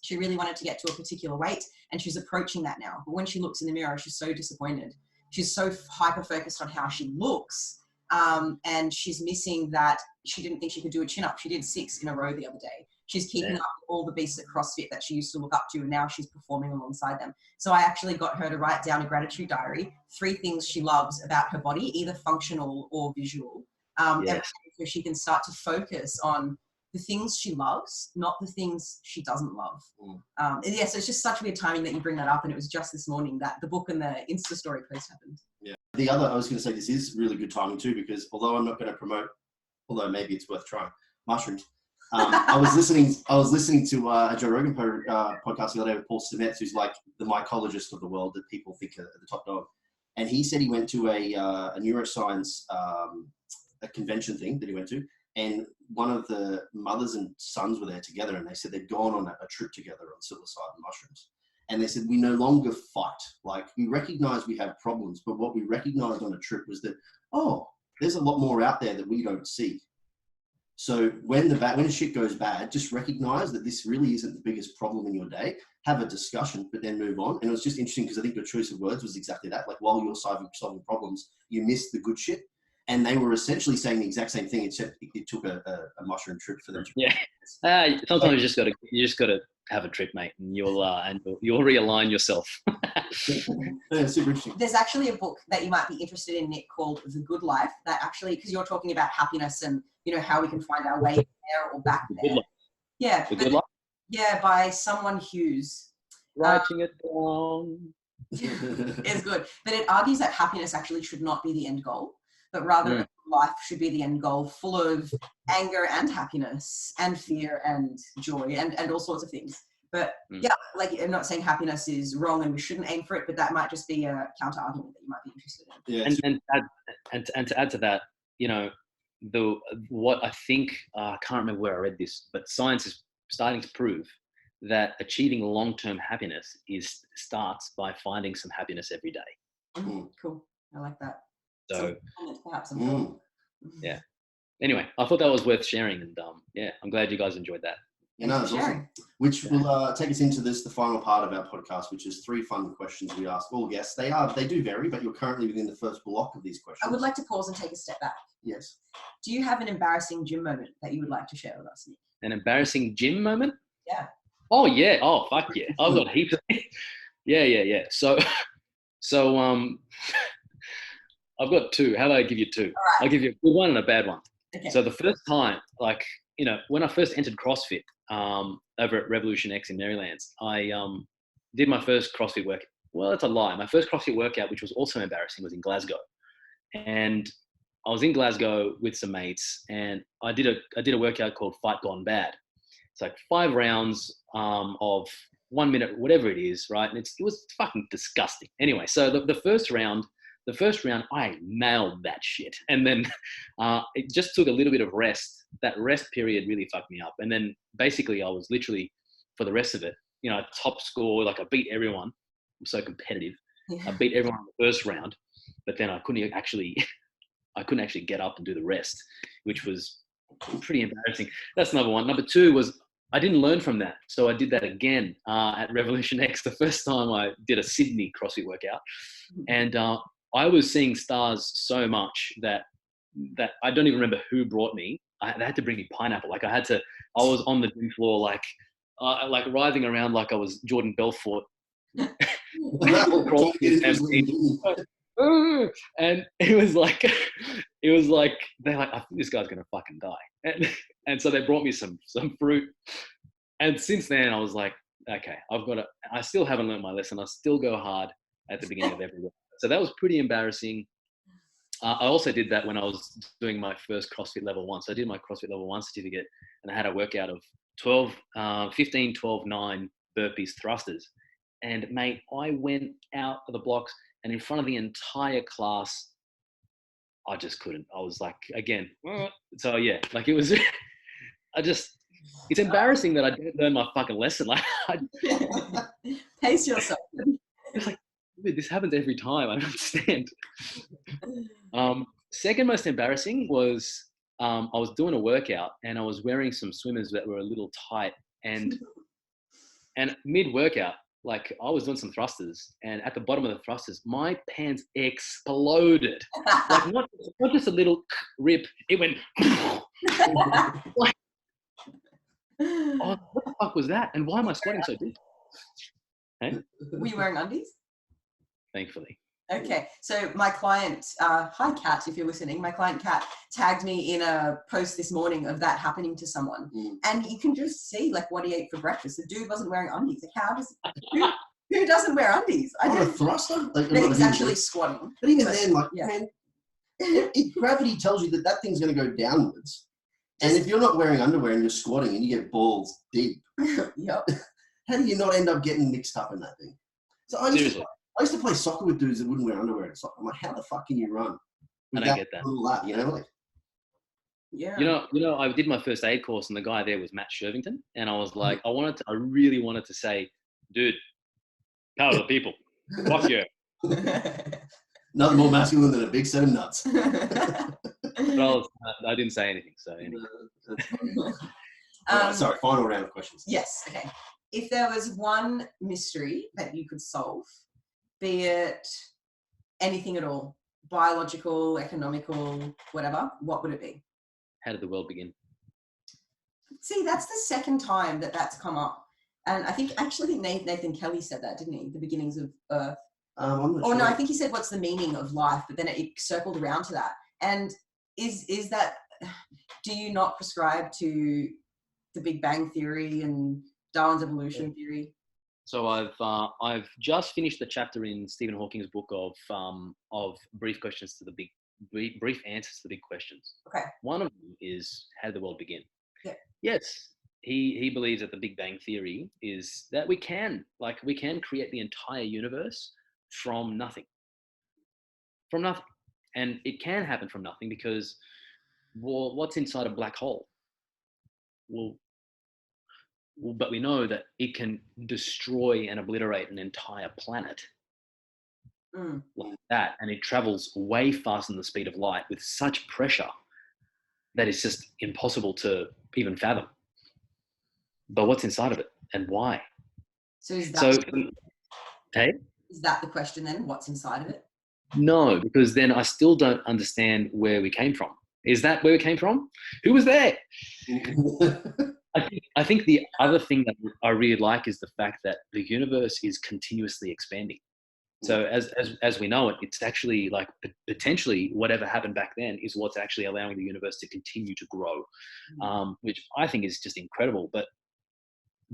Speaker 5: She really wanted to get to a particular weight, and she's approaching that now. But when she looks in the mirror, she's so disappointed. She's so hyper-focused on how she looks, and she's missing that she didn't think she could do a chin-up. She did 6 in a row the other day. She's keeping up with all the beasts at CrossFit that she used to look up to, and now she's performing alongside them. So I actually got her to write down a gratitude diary, 3 things she loves about her body, either functional or visual, so she can start to focus on the things she loves, not the things she doesn't love. So it's just such weird timing that you bring that up, and it was just this morning that the book and the Insta story post happened.
Speaker 3: Yeah. The other, I was going to say, this is really good timing too, because although I'm not going to promote, although maybe it's worth trying, mushrooms. I was listening to a Joe Rogan podcast the other day with Paul Stamets, who's like the mycologist of the world that people think are the top dog. And he said he went to a neuroscience a convention thing that he went to, and one of the mothers and sons were there together, and they said they'd gone on a trip together on psilocybin mushrooms. And they said, we no longer fight. Like, we recognize we have problems, but what we recognized on a trip was that, oh, there's a lot more out there that we don't see. So when the shit goes bad, just recognize that this really isn't the biggest problem in your day. Have a discussion, but then move on. And it was just interesting because I think your choice of words was exactly that. Like, while you're solving problems, you missed the good shit. And they were essentially saying the exact same thing, except it took a mushroom trip for them.
Speaker 4: Sometimes you just got to have a trip, mate, and you'll realign yourself.
Speaker 3: Yeah, super interesting.
Speaker 5: There's actually a book that you might be interested in, Nick, called The Good Life. That actually, because you're talking about happiness and how we can find our way there or back there. Yeah,
Speaker 4: The Good Life.
Speaker 5: Yeah, by someone Hughes.
Speaker 4: Writing it down.
Speaker 5: It's good, but it argues that happiness actually should not be the end goal, but rather life should be the end goal, full of anger and happiness and fear and joy and all sorts of things. But like, I'm not saying happiness is wrong and we shouldn't aim for it, but that might just be a counter argument that you might be interested in.
Speaker 3: Yeah,
Speaker 4: and to add to that, what I think, I can't remember where I read this, but science is starting to prove that achieving long-term happiness starts by finding some happiness every day.
Speaker 5: Cool. I like that.
Speaker 4: So
Speaker 5: perhaps
Speaker 4: yeah. Anyway, I thought that was worth sharing, and I'm glad you guys enjoyed that.
Speaker 3: That's awesome. Which will take us into the final part of our podcast, which is 3 fun questions we ask all guests. They do vary, but you're currently within the first block of these questions.
Speaker 5: I would like to pause and take a step back.
Speaker 3: Yes.
Speaker 5: Do you have an embarrassing gym moment that you would like to share with us, Nick?
Speaker 4: An embarrassing gym moment?
Speaker 5: Yeah.
Speaker 4: Oh yeah. Oh fuck yeah. I've got heaps of Yeah. So I've got 2. How about I give you 2?
Speaker 5: Right.
Speaker 4: I'll give you a good one and a bad one.
Speaker 5: Okay.
Speaker 4: So the first time, when I first entered CrossFit over at Revolution X in Maryland, I did my first CrossFit workout. Well, that's a lie. My first CrossFit workout, which was also embarrassing, was in Glasgow. And I was in Glasgow with some mates, and I did a workout called Fight Gone Bad. It's like 5 rounds of 1 minute, whatever it is, right? And it was fucking disgusting. Anyway, so the first round, I nailed that shit. And then it just took a little bit of rest. That rest period really fucked me up. And then basically I was literally, for the rest of it, top score, like I beat everyone. I'm so competitive. Yeah. I beat everyone in the first round, but then I couldn't actually get up and do the rest, which was pretty embarrassing. That's number 1. Number 2 was I didn't learn from that. So I did that again at Revolution X, the first time I did a Sydney CrossFit workout. And I was seeing stars so much that I don't even remember who brought me. They had to bring me pineapple. Like I was on the gym floor, like writhing around like I was Jordan Belfort. And it was like they're like, I think this guy's gonna fucking die. And so they brought me some fruit. And since then I was like, okay, I still haven't learned my lesson. I still go hard at the beginning of every workout. So that was pretty embarrassing. I also did that when I was doing my first CrossFit Level 1. So I did my CrossFit Level 1 certificate, and I had a workout of 15, 12, 9 burpees thrusters. And mate, I went out of the blocks, and in front of the entire class, I just couldn't. I was like, again. So yeah, like it was, it's embarrassing that I didn't learn my fucking lesson. Like,
Speaker 5: pace yourself.
Speaker 4: It's like, this happens every time. I don't understand. Second most embarrassing was I was doing a workout and I was wearing some swimmers that were a little tight, and And mid-workout, like I was doing some thrusters, and at the bottom of the thrusters, my pants exploded. Like not just a little rip, it went like, oh, what the fuck was that? And why am I squatting so deep? Hey?
Speaker 5: Were you wearing undies?
Speaker 4: Thankfully.
Speaker 5: Okay, so my client, hi Kat, if you're listening, my client Kat tagged me in a post this morning of that happening to someone, and you can just see like what he ate for breakfast. The dude wasn't wearing undies. Like, how does who doesn't wear undies? I
Speaker 3: On a
Speaker 5: don't.
Speaker 3: thruster? Like,
Speaker 5: No, he's actually squatting.
Speaker 3: But even then, like,
Speaker 5: yeah.
Speaker 3: man, if gravity tells you that thing's going to go downwards, and if you're not wearing underwear and you're squatting and you get balls deep,
Speaker 5: Yep.
Speaker 3: how do you not end up getting mixed up in that thing? So I used to play soccer with dudes that wouldn't wear underwear. And I'm like, how the fuck can you run?
Speaker 4: I don't get that.
Speaker 3: You know, like.
Speaker 5: Yeah.
Speaker 4: You know, I did my first aid course, and the guy there was Matt Shervington, and I was like, I really wanted to say, dude, power to the people, fuck you.
Speaker 3: Nothing more masculine than a big set of nuts.
Speaker 4: But I didn't say anything. So anyway.
Speaker 3: Sorry, final round of questions.
Speaker 5: Yes. Okay. If there was one mystery that you could solve, be it anything at all, biological, economical, whatever, what would it be?
Speaker 4: How did the world begin?
Speaker 5: See, that's the second time that's come up. And I think Nathan Kelly said that, didn't he? The beginnings of Earth.
Speaker 3: I'm not sure.
Speaker 5: No, I think he said, what's the meaning of life? But then it circled around to that. And is that, do you not prescribe to the Big Bang Theory and Darwin's evolution theory?
Speaker 4: So I've just finished the chapter in Stephen Hawking's book of brief questions to the brief answers to the big questions.
Speaker 5: Okay.
Speaker 4: One of them is, how did the world begin?
Speaker 5: Yeah.
Speaker 4: Yes. He believes that the Big Bang Theory is that we can create the entire universe from nothing. From nothing. And it can happen from nothing because, well, what's inside a black hole? Well, but we know that it can destroy and obliterate an entire planet like that. And it travels way faster than the speed of light with such pressure that it's just impossible to even fathom. But what's inside of it and why?
Speaker 5: So is that the question then? What's inside of it?
Speaker 4: No, because then I still don't understand where we came from. Is that where we came from? Who was there? I think the other thing that I really like is the fact that the universe is continuously expanding. So as we know it, it's actually like potentially whatever happened back then is what's actually allowing the universe to continue to grow, which I think is just incredible. But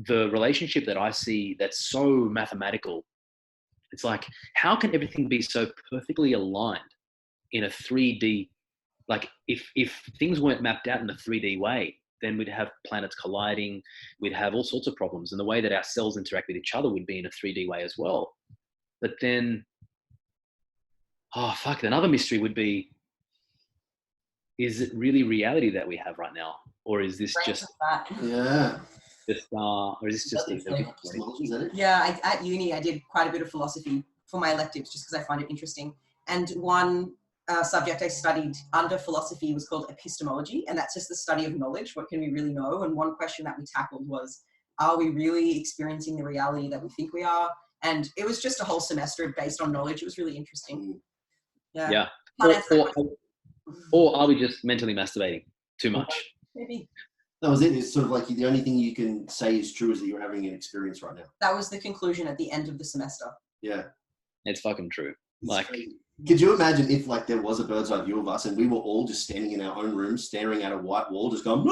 Speaker 4: the relationship that I see that's so mathematical, it's like, how can everything be so perfectly aligned in a 3D? Like if things weren't mapped out in a 3D way, then we'd have planets colliding, we'd have all sorts of problems. And the way that our cells interact with each other would be in a 3D way as well. But then, another mystery would be, is it really reality that we have right now? Or is this just,
Speaker 3: yeah.
Speaker 4: or is this just
Speaker 5: Yeah, at uni, I did quite a bit of philosophy for my electives just because I find it interesting. And one subject I studied under philosophy was called epistemology, and that's just the study of knowledge. What can we really know? And one question that we tackled was, are we really experiencing the reality that we think we are? And it was just a whole semester based on knowledge. It was really interesting. Yeah.
Speaker 4: Or are we just mentally masturbating too much?
Speaker 5: Maybe.
Speaker 3: That was it. It's sort of like the only thing you can say is true is that you're having an experience right now.
Speaker 5: That was the conclusion at the end of the semester.
Speaker 3: Yeah.
Speaker 4: It's fucking true.
Speaker 3: It's crazy. Could you imagine if like there was a bird's eye view of us and we were all just standing in our own room, staring at a white wall, just going,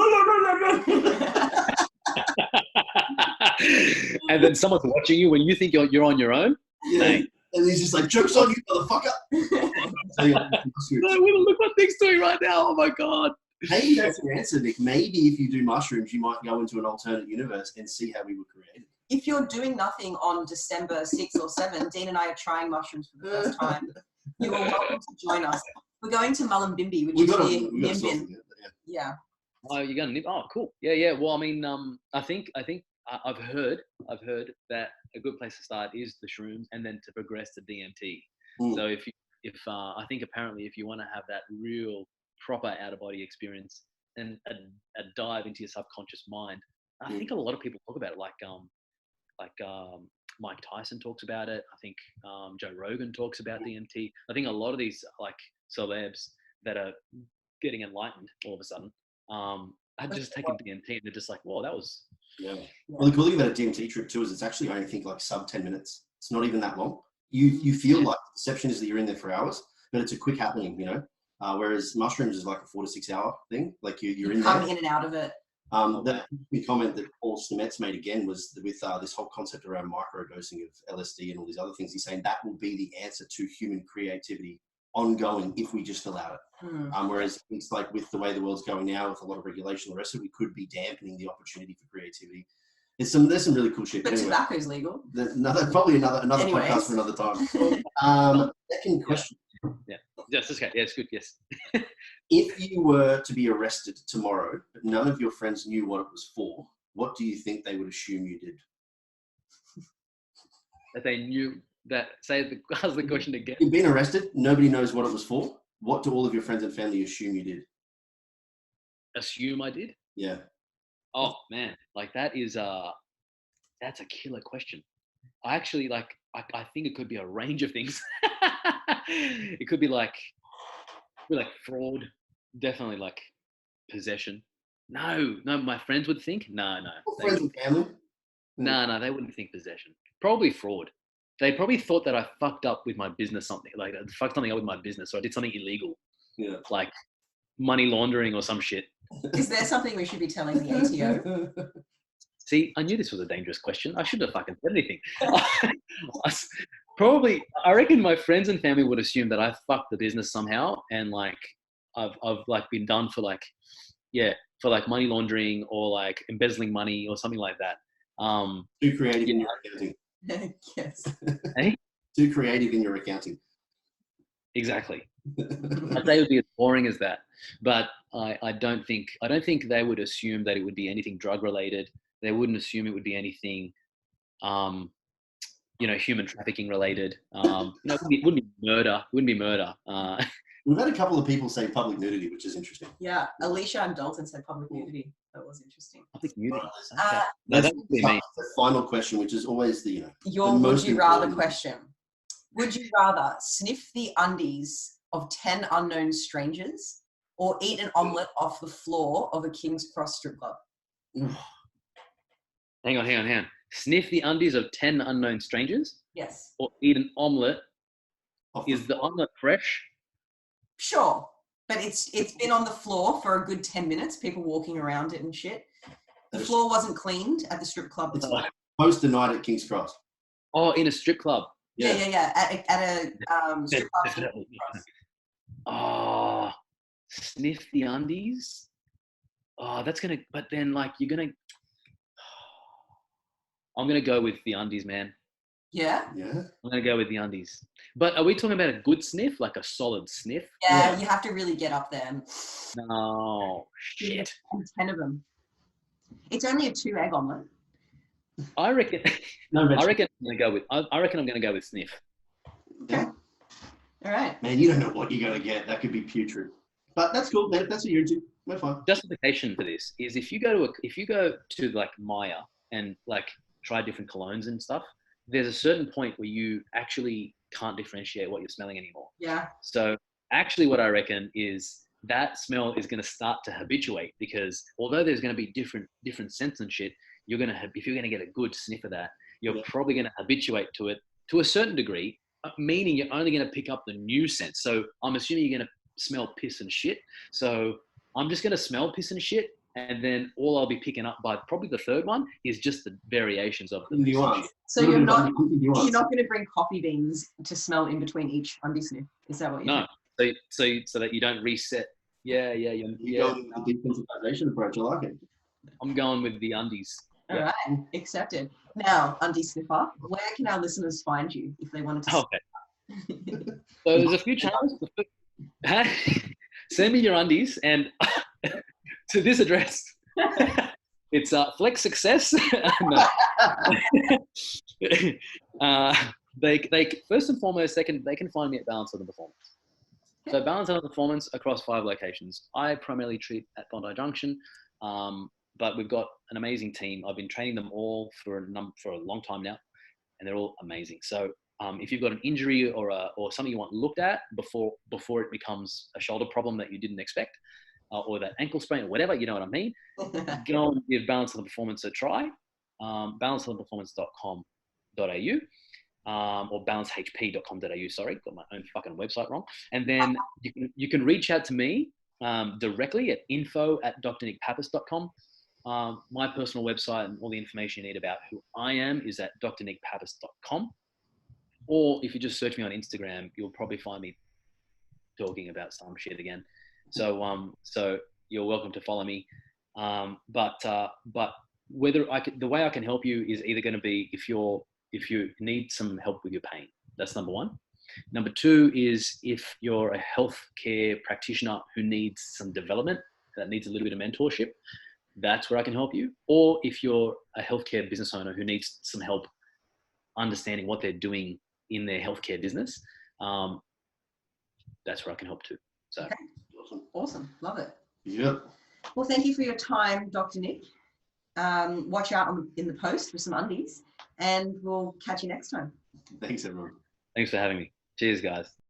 Speaker 4: and then someone's watching you when you think you're on your own?
Speaker 3: Yeah. And he's just like, joke's on you, motherfucker.
Speaker 4: Look what Nick's doing right now. Oh my God.
Speaker 3: Maybe that's the answer, Nick. Maybe if you do mushrooms, you might go into an alternate universe and see how we were created.
Speaker 5: If you're doing nothing on December 6 or 7, Dean and I are trying mushrooms for the first time. You are welcome to join us. We're going to Mullumbimby, which is near Nimbin. Yeah.
Speaker 4: Oh, you're going to Nimbin? Oh, cool. Yeah. Well, I mean, I think I've heard that a good place to start is the shrooms, and then to progress to DMT. So if I think apparently if you want to have that real proper out of body experience and a dive into your subconscious mind, I think a lot of people talk about it like Mike Tyson talks about it. I think Joe Rogan talks about DMT. I think a lot of these like celebs that are getting enlightened all of a sudden had just taken DMT and they're just like, whoa, that was.
Speaker 3: Yeah. Well, the cool thing about a DMT trip too is it's actually only, I think, like sub 10 minutes. It's not even that long. You feel like the perception is that you're in there for hours, but it's a quick happening, you know. Whereas mushrooms is like a 4 to 6 hour thing. Like you're in there.
Speaker 5: Come in and out of it.
Speaker 3: The comment that Paul Stamets made again was with this whole concept around microdosing of LSD and all these other things. He's saying that will be the answer to human creativity ongoing if we just allow it. Whereas it's like with the way the world's going now, with a lot of regulation and the rest of it, we could be dampening the opportunity for creativity. There's some really cool shit.
Speaker 5: But
Speaker 3: anyway,
Speaker 5: tobacco's legal.
Speaker 3: Probably another podcast for another time. Second question.
Speaker 4: Yeah. Yes, okay. Yeah, it's good. Yes.
Speaker 3: If you were to be arrested tomorrow, but none of your friends knew what it was for, what do you think they would assume you did?
Speaker 4: That they knew that. Ask the question again.
Speaker 3: You've been arrested. Nobody knows what it was for. What do all of your friends and family assume you did?
Speaker 4: Assume I did?
Speaker 3: Yeah.
Speaker 4: Oh man, like that's a killer question. I actually I think it could be a range of things. It could be like fraud, definitely like possession. No, my friends would think no.
Speaker 3: Friends and family?
Speaker 4: No, they wouldn't think possession. Probably fraud. They probably thought that I fucked up with my business something, like I fucked something up with my business, or I did something illegal.
Speaker 3: Yeah.
Speaker 4: Like money laundering or some shit.
Speaker 5: Is there something we should be telling the ATO?
Speaker 4: See, I knew this was a dangerous question. I shouldn't have fucking said anything. Probably, I reckon my friends and family would assume that I fucked the business somehow, and like I've like been done for like money laundering or like embezzling money or something like that.
Speaker 3: Too creative in your accounting.
Speaker 5: Yes.
Speaker 4: Hey?
Speaker 3: Too creative in your accounting.
Speaker 4: Exactly. I'd say it would be as boring as that, but I don't think they would assume that it would be anything drug related. They wouldn't assume it would be anything, human trafficking related. It wouldn't be murder. It wouldn't be murder.
Speaker 3: We've had a couple of people say public nudity, which is interesting.
Speaker 5: Yeah, Alicia and Dalton said public nudity. That was interesting.
Speaker 4: Public nudity.
Speaker 3: Okay.
Speaker 4: No, that would be me.
Speaker 3: The final question, which is always the
Speaker 5: your would you rather question. Would you rather sniff the undies of 10 unknown strangers or eat an omelette off the floor of a King's Cross strip club?
Speaker 4: Hang on. Sniff the undies of 10 unknown strangers?
Speaker 5: Yes.
Speaker 4: Or eat an omelette? Is the omelette fresh?
Speaker 5: Sure. But it's been on the floor for a good 10 minutes, people walking around it and shit. The floor wasn't cleaned at the strip club.
Speaker 3: It's like post the night at King's Cross.
Speaker 4: Oh, in a strip club?
Speaker 5: Yeah. At a strip club.
Speaker 4: Oh, sniff the undies? Oh, but then like I'm going to go with the undies, man.
Speaker 5: Yeah?
Speaker 3: Yeah.
Speaker 4: I'm going to go with the undies. But are we talking about a good sniff, like a solid sniff?
Speaker 5: Yeah, you have to really get up there.
Speaker 4: No, shit.
Speaker 5: 10 of them. It's only a 2-egg omelette.
Speaker 4: I reckon I'm going to go with sniff.
Speaker 3: Okay.
Speaker 5: All right.
Speaker 3: Man, you don't know what you're going to get. That could be putrid. But that's cool, man. That's what you're into. We're fine.
Speaker 4: Justification for this is if you go to like Maya and like try different colognes and stuff, there's a certain point where you actually can't differentiate what you're smelling anymore.
Speaker 5: Yeah.
Speaker 4: So actually what I reckon is that smell is going to start to habituate, because although there's going to be different scents and shit, if you're going to get a good sniff of that, you're probably going to habituate to it to a certain degree, meaning you're only going to pick up the new scents. So I'm assuming you're going to smell piss and shit. So I'm just going to smell piss and shit, and then all I'll be picking up by probably the third one is just the variations of the
Speaker 3: nuance.
Speaker 5: So you're not going to bring coffee beans to smell in between each undie sniff. Is that what you're
Speaker 4: saying? So that you don't reset. Yeah.
Speaker 3: You're going with the desensitization approach. I like it.
Speaker 4: I'm going with the undies.
Speaker 5: All right, accepted. Now, undie sniffer, where can our listeners find you if they wanted to?
Speaker 4: Okay. So there's a few channels. Send me your undies and to this address. It's Flex Success. They first and foremost, they can find me at Balance of the Performance. So Balance of the Performance across 5 locations. I primarily treat at Bondi Junction, but we've got an amazing team. I've been training them all for a long time now, and they're all amazing. So if you've got an injury or something you want looked at before it becomes a shoulder problem that you didn't expect, or that ankle sprain or whatever, you know what I mean, go and give Balance on the Performance a try. balanceontheperformance.com.au. Or balancehp.com.au. Sorry, got my own fucking website wrong. And then you can reach out to me directly at info@drnickpapas.com. My personal website and all the information you need about who I am is at drnickpapas.com. Or if you just search me on Instagram, you'll probably find me talking about some shit again. So you're welcome to follow me. But whether the way I can help you is either going to be if you need some help with your pain. That's number one. Number two is if you're a healthcare practitioner who needs some development, that needs a little bit of mentorship, that's where I can help you. Or if you're a healthcare business owner who needs some help understanding what they're doing in their healthcare business, that's where I can help too. So
Speaker 5: okay. Awesome. Love it.
Speaker 3: Yep.
Speaker 5: Well, thank you for your time, Dr. Nick. Watch out in the post for some undies, and we'll catch you next time.
Speaker 3: Thanks, everyone.
Speaker 4: Thanks for having me. Cheers, guys.